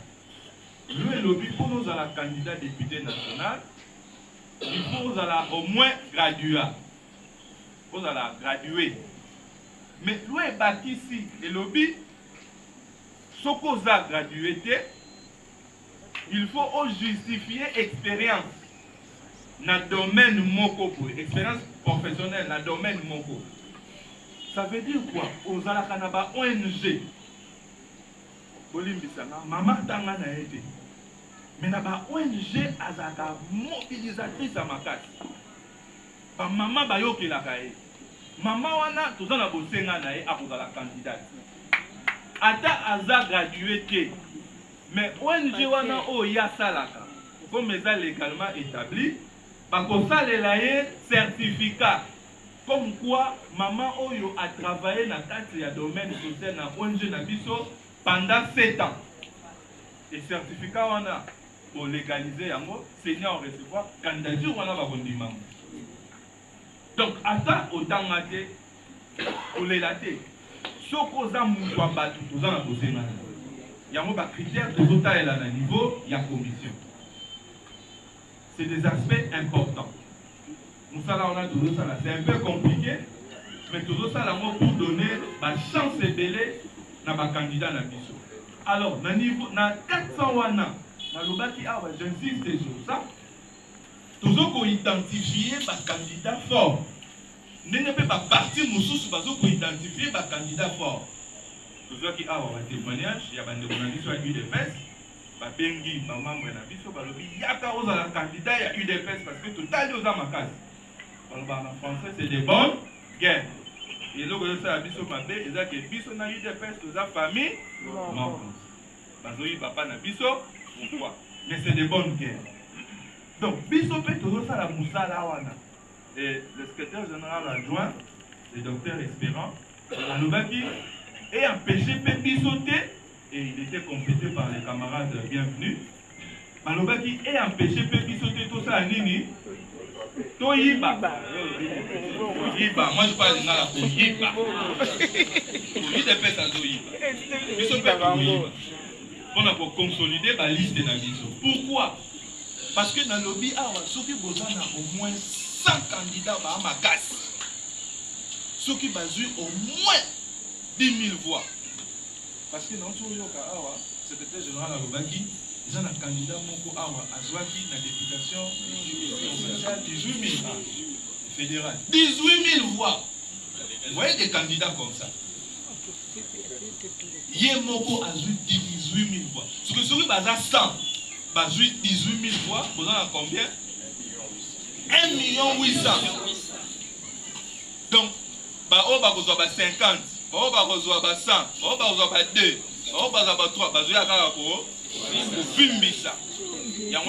Nous et lobby pour nous à la candidat député national, il faut au moins graduer. Vous allez graduer. Mais nous est bâti ici et lobby ce qu'on a gradué, il faut justifier expérience. Dans le domaine moko, expérience professionnelle dans le domaine moko. Ça veut dire quoi? Aux Alakanaba ONG. Maman tanga na été. Mais na ONG azaka mobilisatrice à ma case. Ba maman ba yoke la kae. Maman wana toza na bosenga na ye akoza la candidate. Ata aza gradué. Mais ONG wana o ya salaka. Comme ça légalement établi. Parce que certificat comme quoi maman Oyo a travaillé dans le domaine social dans ONG Nabiso pendant 7 ans. Et certificat on a pour légaliser yango, Seigneur recevoir candidature on a va kondima. Donc ata otangate pour les later. Soko za mutu abatu toza na bosenga. Yango ba critère de vota est là na niveau ya commission. C'est des aspects importants. Nous savons toujours ça, c'est un peu compliqué, mais toujours ça pour donner la chance et délai à ma candidat na biso. Alors, na niveau na 400 wana, na lobaki j'insiste sur ça. Toujours qu'on identifie par candidat fort. Ne peut pas partir moussous parce qu'on identifie par candidat fort. Toujours qui a un témoignage, il y a des journalistes qui ont eu des fesses. Bengi, maman, il y a un candidat, il y a eu des fesses parce que tout à l'heure, ma case. En français, c'est des bonnes guerres. Et là, vous savez, biso mabé, et ça que biso na UDPS, toute la famille, non. Bazoï papa na biso, pourquoi? Mais c'est des bonnes guerres. Donc, biso peut toujours ça la moussala wana. Et le secrétaire général adjoint, le docteur Espérant, Alobaki, est empêché de bisoter, et il était complété par les camarades bienvenus. Alobaki est empêché de bisoter tout ça à Nini. Toyiba. Toyiba. Moi je parle de la Toyiba. Toyiba fait ça Toyiba. Biso peut Toyiba. Pour consolider la liste de la biso. Pourquoi? Parce que dans le lobby, ceux qui ont au moins 100 candidats à ma casse. Ceux qui ont au moins 10 000 voix. Parce que dans le secrétaire général à Lobaki, ils ont un candidat à Zouaki, la députation 18 000 fédéral. 18 000 voix. Vous voyez des candidats comme ça. Yemoko a 18 000 voix. Ce que celui qui a 100, 18 000 voix, vous en avez combien? 1 800 000. Donc, on va avoir 50, on va avoir 100, on va avoir 2, on va avoir 3, on va avoir 4. Il y a un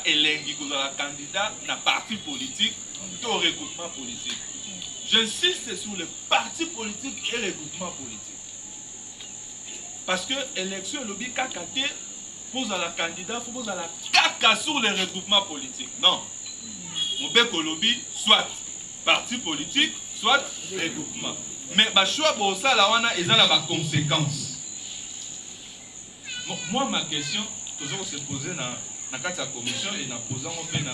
élengi qui est candidat dans le parti politique, au regroupement politique. J'insiste sur le parti politique et le regroupement politique. Parce que l'élection, le BKKT, pose à la candidat, il faut poser à la caca sur le regroupement politique. Non. Mon bec au lobby, soit parti politique, soit regroupement. Mais le choix pour ça, il y a des conséquences. Moi, ma question, toujours se poser dans la commission et dans posant une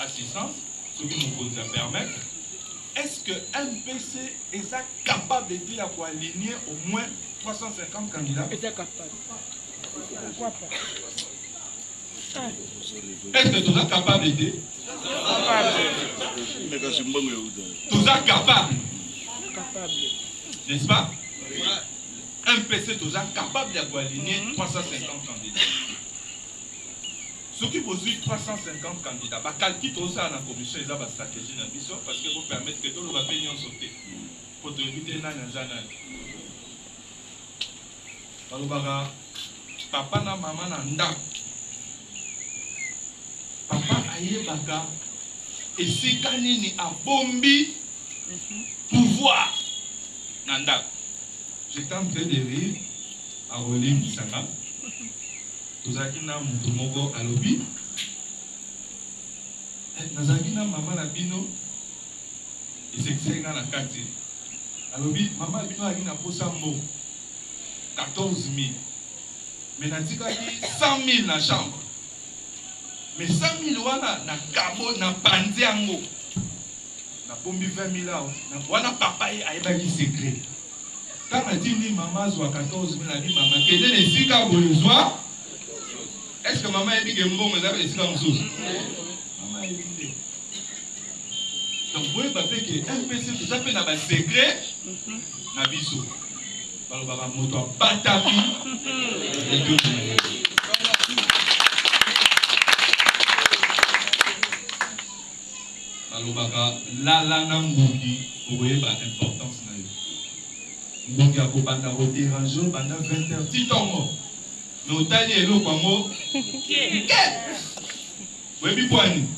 assistance, ce qui nous peut permettre, est-ce que MPC est capable d'aider à aligner au moins 350 candidats? Est capable. Pourquoi pas? Est-ce que tu es capable d'aider? Tu es capable. N'est-ce pas? MPC, tu es capable d'aligner 350 candidats. Ceux qui posent 350 candidats, bah calcule tout ça dans la commission, ils ont une stratégie dans l'ambition parce que vous permettre que tout le monde puisse sauter. Pour te éviter dans la janelle. Papa na maman na ndak. Papa aye baka. Et si kanini a bombi pouvoir na ndak. J'étais en train de rire à Rolim Sanga. Tozaki na mutu moko alobi. Nazaki na mama na bino. Iseksenga na kati. Alobi mama bino aki na posa mo 14 000. Mais natikaki 100 000 na chambre. Mais 100 000 wana na kabo na pandi yango. Na bombi 20 000 awa. Wana papa ye ayebaki secret. Quand on dit maman zwa 14 000, on dit maman quel est le sika besoin? Est-ce que maman a dit que bon mais avec les sika moussous? Maman a dit. Donc vous voyez pas que MPC tout ça fait na ba secret na biso. Balo baba moto batapi et tout. Balo baba la na nguki vous voyez pas importance na yo. Donc, il y a un déranger pendant 20 heures. Si tu as mais au tali et l'eau, comment? Oui, puis pour nous.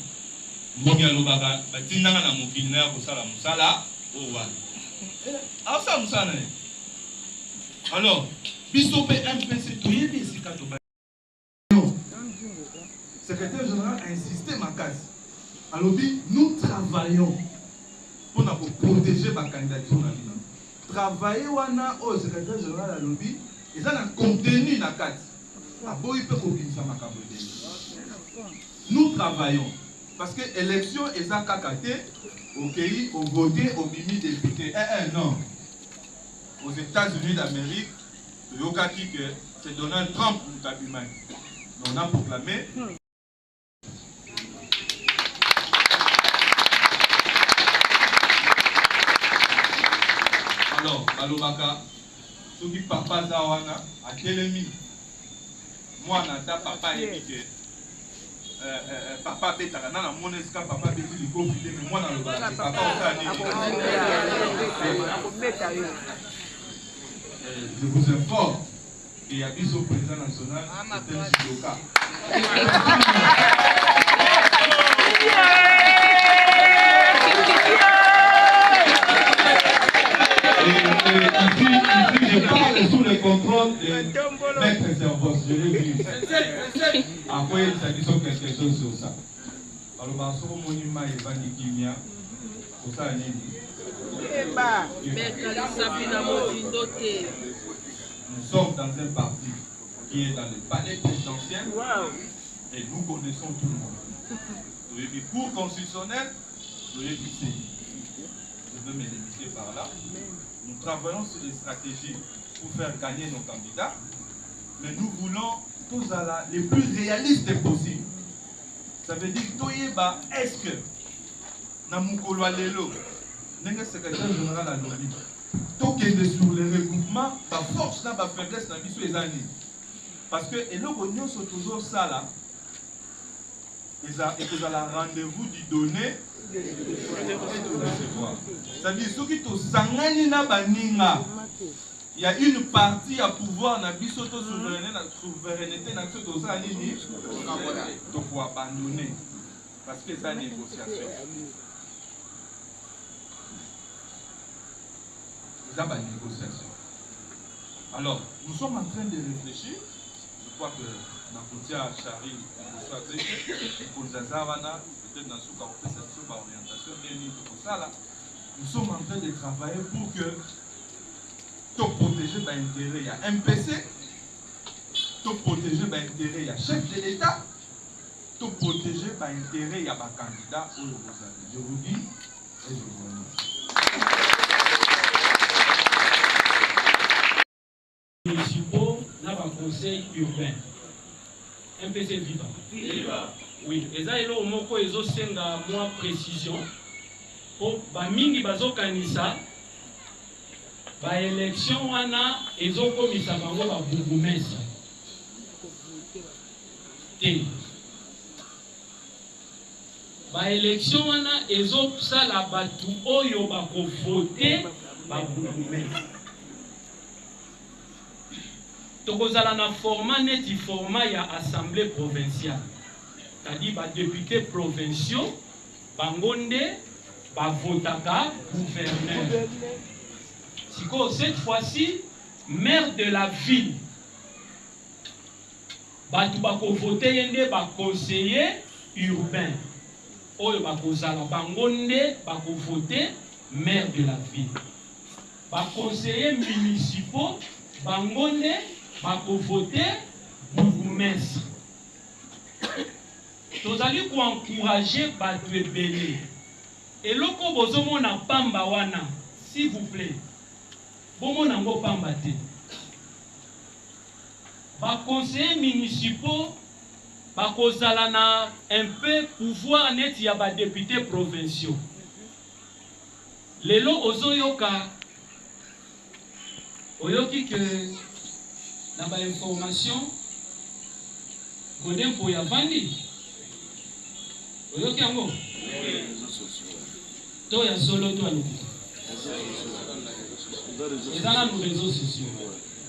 Donc, il y a l'obaka. Tu n'as pas mon film pour ça, la moussala. Oh, voilà. Alors, ça, moussala. Alors, Bissopé MPC, tu es ici, le secrétaire général a insisté, ma case. Alors, nous travaillons pour protéger ma candidature. Travailler au secrétaire général à lobby, et ça a contenu la carte. Nous travaillons parce que l'élection est à Kakate, au pays, au voté, au mimi député. Non. Aux États-Unis d'Amérique, le Yokaki que c'est Donald Trump ou Kabimani. On a proclamé. Alors, Balobaka, ceux qui papa Zawana, à Télémi, moi, Nata, papa, évité. papa betaka na mona esika papa beti likofile mais mwana lobaki papa osala nini. Je vous informe qu'il y a biso président national Etienne Chidoka. Ici, je parle sous le contrôle de Maître Servos, je l'ai vu. Après, ça dit quelque chose sur ça. Alors, sur le monument Evani Kimia, pour ça, nous sommes dans un parti qui est dans le palais présidentiel et nous connaissons tout le monde. Nous avons dit cours constitutionnel, nous avons dit je veux me limiter par là. Nous travaillons sur des stratégies pour faire gagner nos candidats, mais nous voulons tous les plus réalistes possibles. Ça veut dire que est-ce que Namukolo Lelo, le secrétaire général a dit, tout est sur le regroupement, la force, la faiblesse, la mission des années. Parce que et nous sommes toujours ça là. Et vous avez rendez-vous du donner. Ça veut dire que il y a une partie à pouvoir dans la souveraineté dans ce dossier de pouvoir abandonner parce que c'est une négociation. C'est une négociation. Alors, nous sommes en train de réfléchir. Je crois que dans le Charlie, peut-être dans ce cas, on fait cette orientation, nous sommes en train de travailler pour que tout protéger l'intérêt, il y a MPC, tout protéger l'intérêt, il y a chef de l'État, tout protéger l'intérêt, il y a un candidat au Rosali. Je vous dis et je vous remercie. Municipaux, n'a pas conseil urbain. MPC vivant. Oui, et ça, il y a moins précision. Pour Bamingi Bazokanisa, ba élection wana ezokomisa bango ba bugumesa. Ba élection wana ezosala batu oyo bako voter ba bugumesa. Tokozala na format neti format ya assemblée provinciale. C'est-à-dire ba députés provinciaux bangonde ba votaka gouverneur. Cette fois-ci, maire de la ville. Batu bako voter yende ba conseiller urbain. Oyo bako zala bangonde bako voter maire de la ville. Ba conseiller municipaux bangonde bako voter bourgmestre. Tozali ko encourager batu ebele. Et loko bozomo na pamba wana, s'il vous plaît. Bomo nango pamba te. Ba conseillers municipaux bako zala na un peu pouvoir net ya ba députés provinciaux. Lelo ozoyoka oyoki que na ba information godem po ya vandi. Oyoki yango. To ya solo to aluki. Et dans nos réseaux sociaux.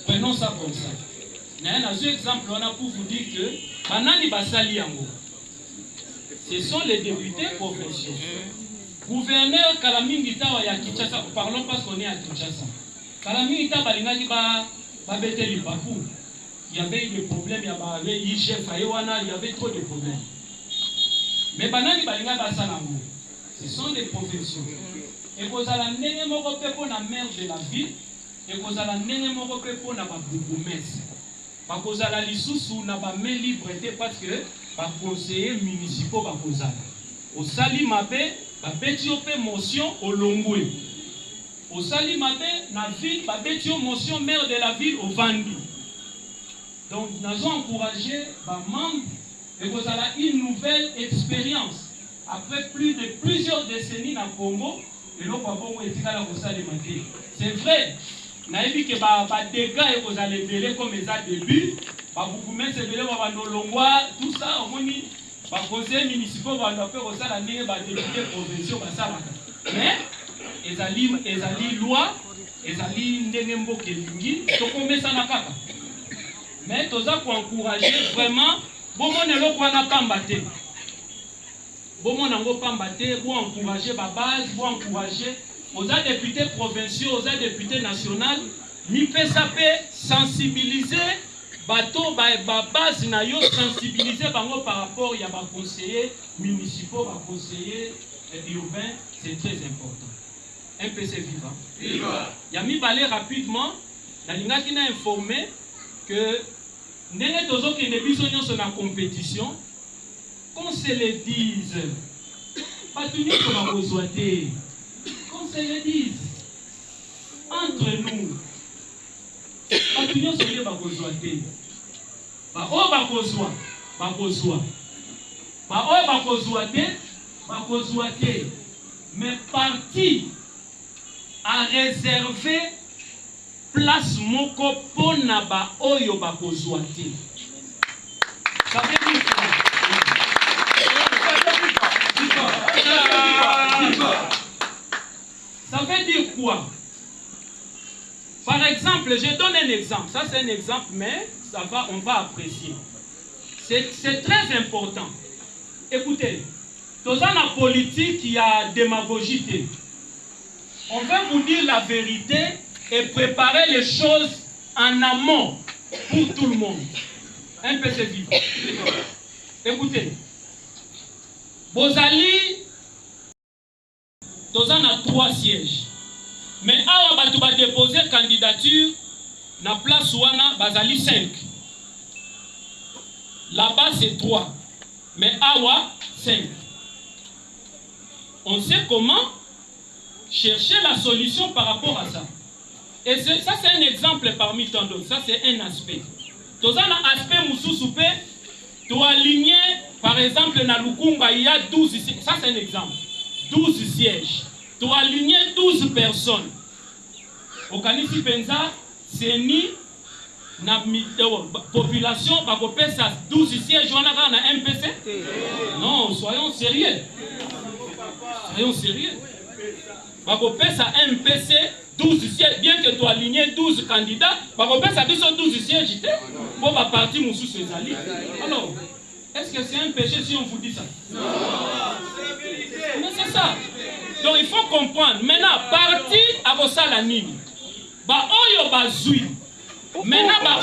Prenons ça comme ça. Un exemple, on a pour vous dire que Banani Basali Yango, ce sont les députés provinciaux. Gouverneur Kalamingita ya Kinshasa, parlons parce qu'on est à Kinshasa. Kalamingita Balingani Babeteli Papou. Il y avait des problèmes, il y avait chef Ayowana, il y avait trop de problèmes. Mais Banani Balinga Basalango, ce sont des provinciaux. Et vous allez n'ayez moko pe pour la maire de la ville, et vous allez n'ayez moko pe pour la bourgmestre. Parce que vous allez l'issou na ba main libre parce que ba conseillers municipaux ba kozala. Au sali mabe ba beti opé motion au longwe. Au sali mabe na ville ba beti motion maire de la ville au Vandi. Donc nous avons encouragé ba membres et vous allez une nouvelle expérience après plus de plusieurs décennies dans le Congo. C'est vrai, naïvi que les dégâts et vous allez comme les début, tout ça, conseillers municipaux vont faire aussi la députés provinciaux. Mais ezali loi, ezali ndenge mboka elingi, tokomesa na kaka. Mais toza ko encourager vraiment bomona eloko wana pamba te. Bomona ngo pamba te, bo encourager ba base, bo encourager aux députés provinciaux, aux députés nationaux, mi fait ça sensibiliser bateau ba base na yo, sensibiliser bango par rapport ya ba conseillers municipaux, ba conseillers urbains, c'est très important. MPC vivant. Viva. Yami balé rapidement, la linga qui n'a informé que ndenge tozo ki ne biso nyonso na compétition, qu'on se le dise, pas tout nyonso na kozwa te, qu'on se le dise, entre nous, pas tout nyonso ye ba kozwa te, ba o ba kozwa, ba kozwa, ba o ba kozwa te, mais parti a réservé place moko pona ba oyo ba kozwa te. Ça veut dire quoi? Ça veut dire quoi? Par exemple, je donne un exemple. Ça c'est un exemple, mais on va apprécier. C'est très important. Écoutez, dans la politique, il y a démagogie. On veut vous dire la vérité et préparer les choses en amont pour tout le monde. Un peu c'est vivant. Écoutez, Bozali, Tozan a 3 sièges. Mais Awa va déposer candidature na place Ouana Bazali 5. Là-bas c'est 3. Mais Awa 5. On sait comment chercher la solution par rapport à ça. Et ça, c'est un exemple parmi tant d'autres. Ça, c'est un aspect. Dans un aspect Moussousoupé, tu as aligné, par exemple, dans Lukunga, il y a 12 sièges. Ça, c'est un exemple. 12 sièges. Tu as aligné 12 personnes. Au Kanisi Penza, c'est ni la population, ça 12 sièges, on a un MPC. Non, soyons sérieux. Soyons sérieux. Ça MPC 12 sièges, bien que tu as aligné 12 candidats, ça 12 sièges pour ma partie Moussou Sezali. Alors, est-ce que c'est un péché si on vous dit ça? Non, mais c'est ça. Donc il faut comprendre. Maintenant, parti à vos salanines. Oyo bazui. Maintenant,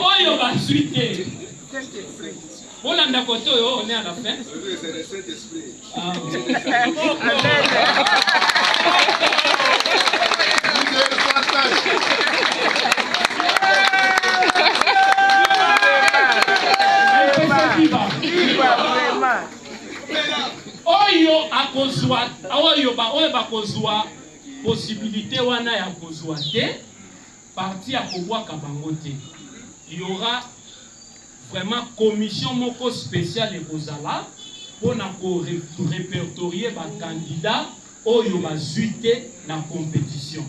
oyo bazui. Bolanda koto yo, on est à la fin. C'est le Saint-Esprit. Oyo akozwa, oyo bakozwa possibilité wana ya kozwa te, parti à kobwaka bango te. Il y aura vraiment commission moko spéciale et kozala pour répertorier ba candidat oyo bazuite na compétition.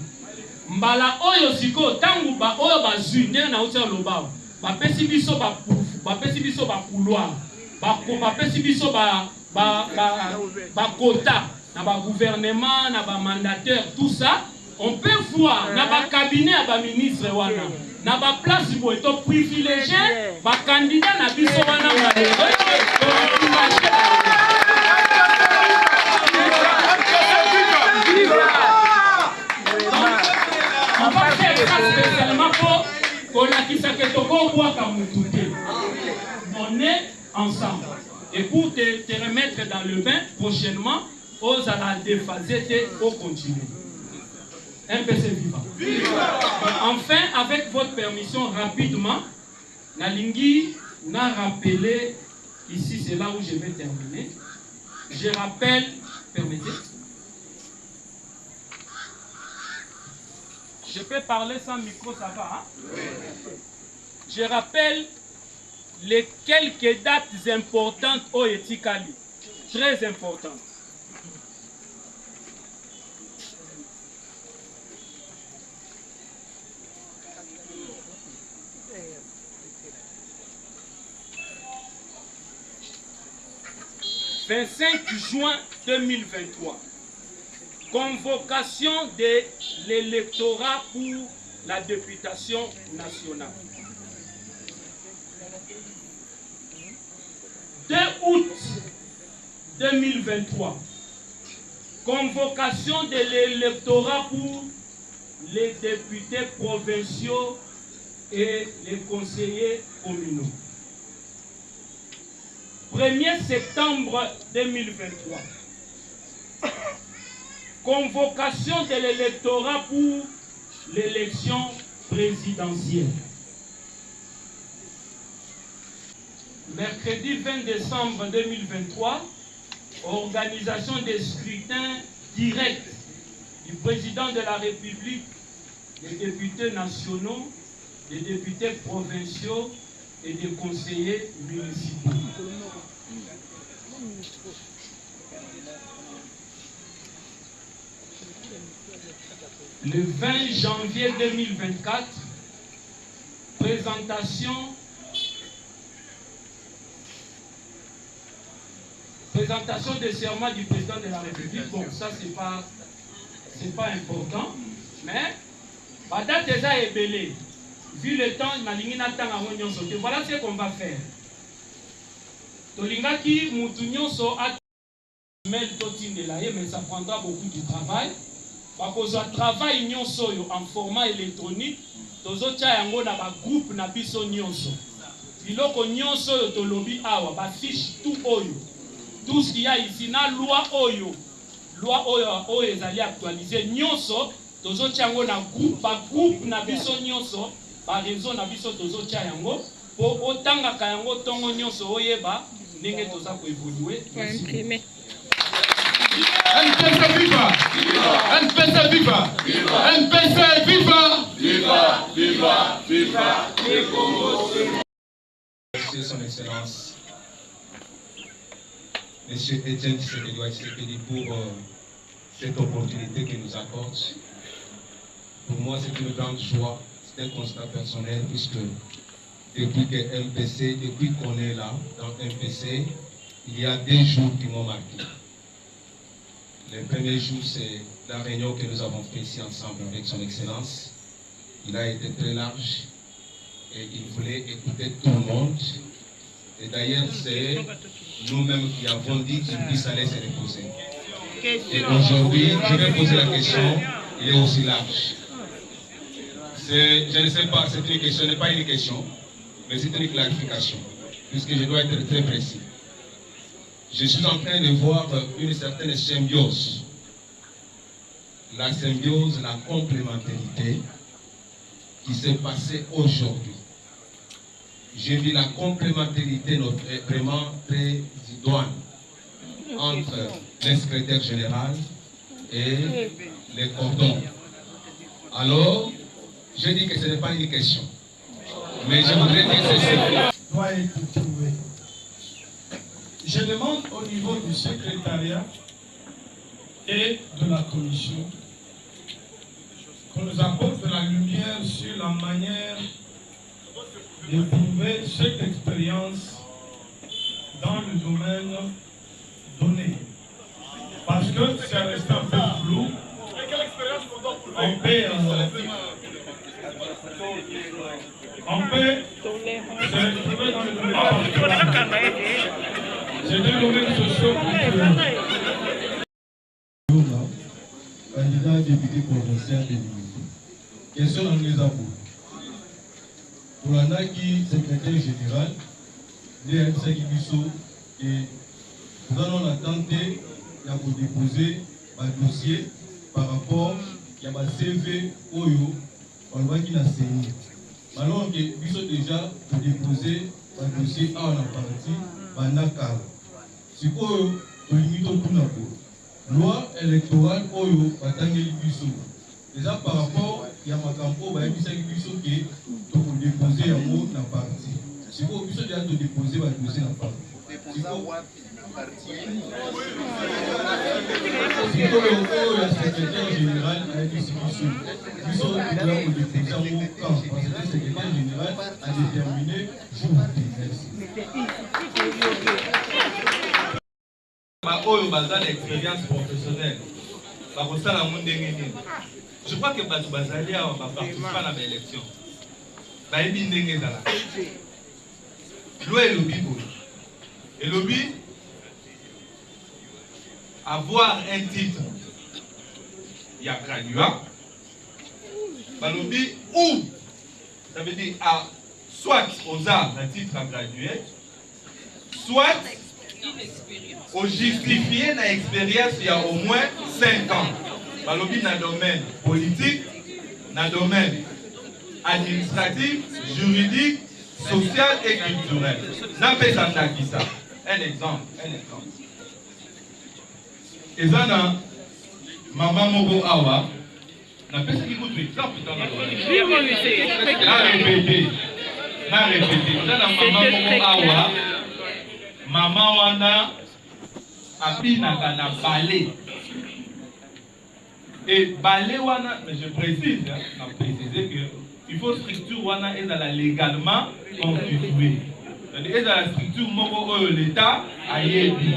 Mbala oyo siko tangu ba oyo bazuite na utia lobao. Ba pesi biso ba couloir. Ba pesi biso ba quota na ba gouvernement na ba mandataire tout ça, on peut voir na ba cabinet à ba ministre wana. Na ba place bo eto privilégié ba candidat na biso wana on va faire ça spécialement pour la kisake toko boaka mututé. On est ensemble. Et pour te remettre dans le bain prochainement, aux à déphaser au continuer. MPC vivant. Enfin, avec votre permission, rapidement, Nalingi n'a rappelé, ici c'est là où je vais terminer, je rappelle, permettez, je peux parler sans micro, ça va, hein? Je rappelle les quelques dates importantes au Etikali, très importantes. 25 juin 2023. Convocation de l'électorat pour la députation nationale. 2 août 2023. Convocation de l'électorat pour les députés provinciaux et les conseillers communaux. 1er septembre 2023. Convocation de l'électorat pour l'élection présidentielle. Mercredi 20 décembre 2023, organisation des scrutins directs du président de la République, des députés nationaux, des députés provinciaux et des conseillers municipaux. Le 20 janvier 2024, présentation des serments du président de la République. Bon, ça c'est pas important, mais la date déjà est belée. Vu le temps, voilà ce qu'on va faire. Tolingaki Moutounyoso a mais ça prendra beaucoup de travail. Parce que travail nyonso en format électronique, tozotia yango na ba groupe na biso nyonso. Biloko nyonso yo tolobi awa ba fiche tout oyo. Tout ce qu'il y a ici na loi oyo ezali actualisé nyonso tozotia yango na groupe ba groupe na biso nyonso ba réseau na biso tozotia yango po otanga ka yango tongo nyonso oyeba ndenge toza ko évoluer. Imprimer. NPC viva! NPC viva! NPC viva! Viva! Viva! Viva! Merci son Excellence, Monsieur Etienne Tshisekedi pour cette opportunité qu'il nous accorde. Pour moi, c'est une grande joie, c'est un constat personnel, puisque depuis qu'on est là, dans MPC, il y a 2 jours qui m'ont marqué. Le premier jour, c'est la réunion que nous avons faite ici ensemble avec son Excellence. Il a été très large et il voulait écouter tout le monde. Et d'ailleurs, c'est nous-mêmes qui avons dit qu'il puisse aller se reposer. Et aujourd'hui, je vais poser la question, il est aussi large. Je ne sais pas, c'est une question, ce n'est pas une question, mais c'est une clarification, puisque je dois être très précis. Je suis en train de voir une certaine symbiose. La symbiose, la complémentarité qui s'est passée aujourd'hui. J'ai vu la complémentarité vraiment très idoine entre le secrétaire général et les cordons. Alors, je dis que ce n'est pas une question. Mais je voudrais dire ceci. Je demande au niveau du secrétariat et de la commission qu'on nous apporte de la lumière sur la manière de trouver cette expérience dans le domaine donné. Parce que ça reste un peu flou. On peut se retrouver dans le domaine. C'est des domaines sociaux culturels. Candidat député provincial de l'unité. Question dans les apôts. Pour l'anaki secrétaire général, l'EMC Gibiso, et nous allons tenté de déposer un dossier par rapport à un CV Oyo, on va qu'il a saigné. Alors que nous déjà pour déposer un dossier à la partie, Banakal. Si vous avez loi électorale Oyo, Batangeli Biso. Déjà par rapport à Makampo, Baïbisa Biso qui pour déposer un mot dans la partie. Si vous avez déjà déposer un dossier dans la partie. Si vous avez le secrétaire général a dit Biso, Biso doit déposer un mot quand parce que le secrétaire général a déterminé jour. Merci. oyo baza na expérience professionnelle bakosala ngo ndenge nini. Je crois que bato bazali awa baparticipa na baélection bayebi ndenge ezalaka. Loi elobi boye elobi avoir un titre ya graduat balobi ou ça veut dire soit aux arts un titre à gradué, soit au justifié na expérience il y a au moins 5 ans. Balobi na domaine politique, na domaine administratif, juridique, social et culturel. Na pesa ndaki ça. Un exemple. Ezana maman moko awa na pesa ki kutu exemple dans la na répété. Ezana maman moko awa maman wana apinaka na balai. Et balai wana, mais je précise, hein, préciser que il faut structure wana est légalement constituée. C'est-à-dire la structure moko oyo l'État a yebi.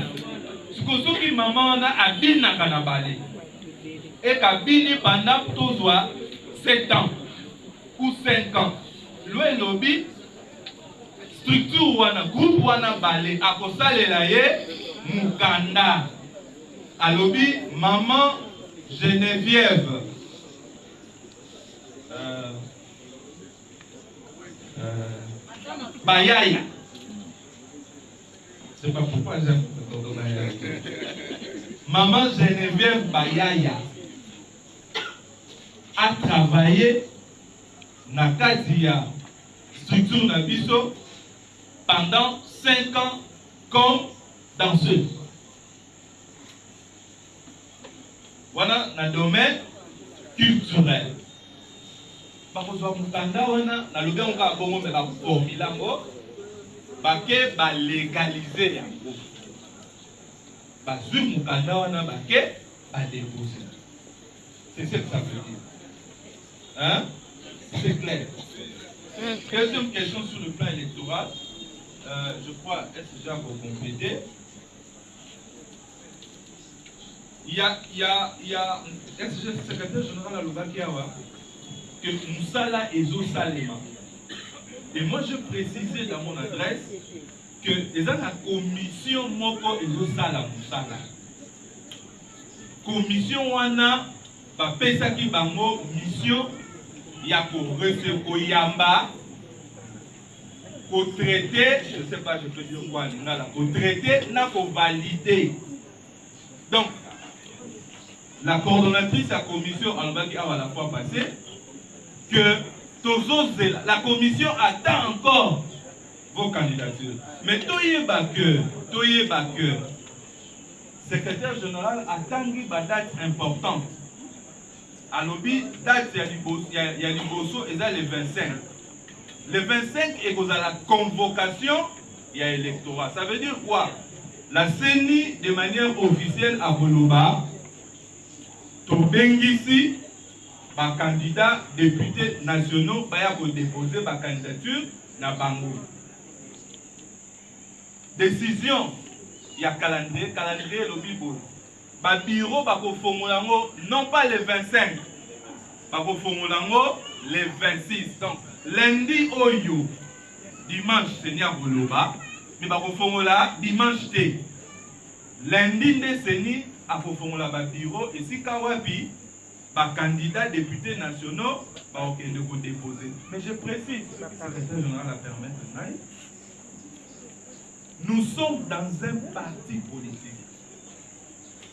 Ce qui maman wana abinaka na balai. Et kabini pendant tozwa 7 ans ou 5 ans. Loi lobby structure wana groupe wana balai akosalela ye mukanda. Alobi maman Geneviève Bayaya. C'est pas pourquoi j'aime Bayaya. Maman Geneviève Bayaya a travaillé na kati ya structure na biso pendant 5 ans comme danseuse. Voilà dans le domaine culturel. Parce que mukanda wana na lobe on ka bongo me ba formilango ba ke ba légaliser yango. Ba sur mukanda wana ba ke ba déposer. C'est ce que ça veut dire. Hein? C'est clair. Deuxième question sur le plan électoral. Je crois est-ce déjà pour compléter. Il y a le secrétaire général à Loubakiawa que Moussala Ezo Salema. Et moi je précisais dans mon adresse que les gens de la commission Moko Ezo Sala Moussala. Commission Wana, Pesa ki bango mission Yako Rese Koyamba, au traité, je ne sais pas, je peux dire quoi, au traité, n'a qu'au valider. Donc, la coordonnatrice de la commission a la fois passée que la commission attend encore vos candidatures. Mais toyeba que secrétaire général attend une date importante. À l'objet, date il y a l'Iboso et ça le 25. Le 25 et à la convocation, il y a électorat. Ça veut dire quoi? La CENI de manière officielle à Boloba. Tobengisi, ba candidat députés nationaux, baya ko déposer ba candidature na bango. Décision, il y a calendrier le bibo. Ba bureau ba ko formulango non pas le 25, ba ko formulango le 26. Donc lundi oyo, dimanche Seigneur Boloba, mais ba ko formula dimanche té. Lundi de Seigneur à Fofongola bureau et si Kawapi, candidat député nationaux, de déposer. Mais je précise, ce que le secrétaire général a permis, nous sommes dans un parti politique.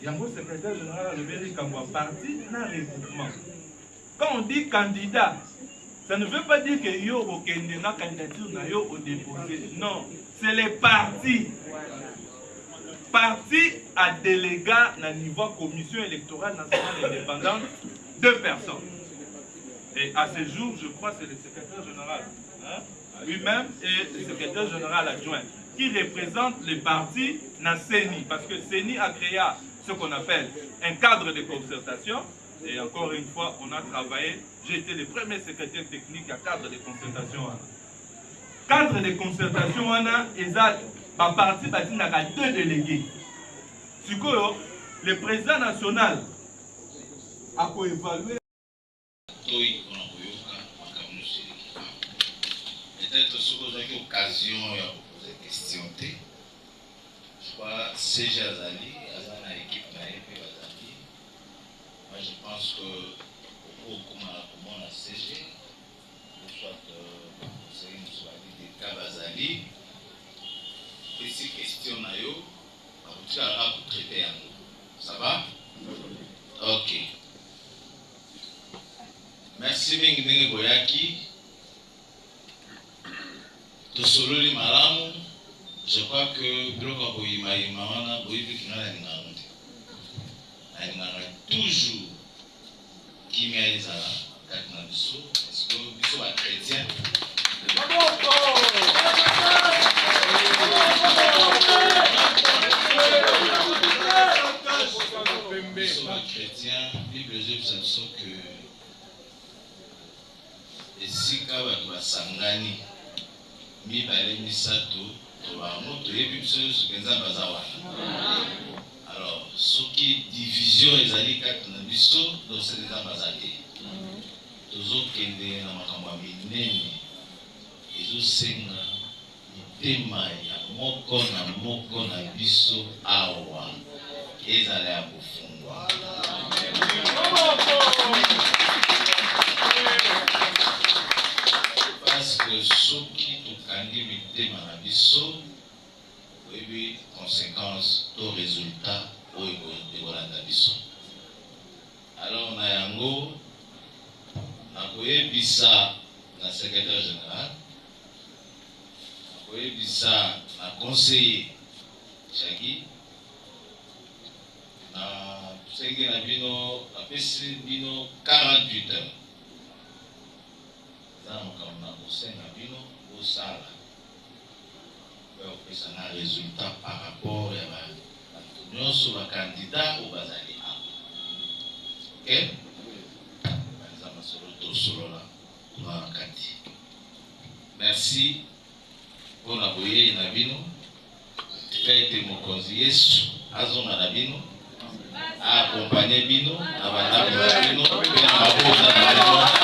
Il y a un secrétaire général de l'Amérique comme parti dans le regroupement. Quand on dit candidat, ça ne veut pas dire que yo au Kenya candidature na yo au déposé. Non, c'est les partis. Parti à délégat à niveau commission électorale nationale indépendante, 2 personnes. Et à ce jour, je crois que c'est le secrétaire général lui-même et le secrétaire général adjoint qui représente les partis dans CENI. Parce que CENI a créé ce qu'on appelle un cadre de concertation. Et encore une fois, on a travaillé. J'ai été le premier secrétaire technique à cadre de concertation. Cadre de concertation, on a exact. Par parti, il y a 2 délégués. sikoyo le président national a koévaluer peut-être soki ozwaki occasion ya kopose question te. Je crois CG azali aza na équipe na ye mpe bazali. Moi je pense que okomala komona CG ou soit conseiller mosusu bali deka bazali esi question na yo akotikala kotraite yango. Ça va? Ok. Merci mingi ndenge boyaki. Tosololi malamu. Je crois que biloko koyimayima wana boyebi kina nalingaka te. Nalingaka toujours kimia ezala kati na biso parce que biso bachrétien biso bachrétien Bible ezobisa biso que esika bato basangani mibale misato tobango toyebi biso nyonso mpenza baza wana. Alors soki division ezali kati na biso dose eza baza te tozokende na makambo ya minene ezosenga mitema ya moko na biso awa ezala ya kofungwa. Parce que soki tokangi mitema na biso oyebi conséquence to résultat oyo ekolanda biso. Alors na yango nakoyebisa na secrétaire général, nakoyebisa na conseiller Chagi, na senge na bino apesi bino 48 heures. Dans le cas où au sala, on fait un résultat par rapport à l'union sur le candidat au Bazali. Ok? Merci pour la bouillée et la bino. Tu as été mon conseiller, Azon à la bino, accompagné bino, à la bino, et à la bino.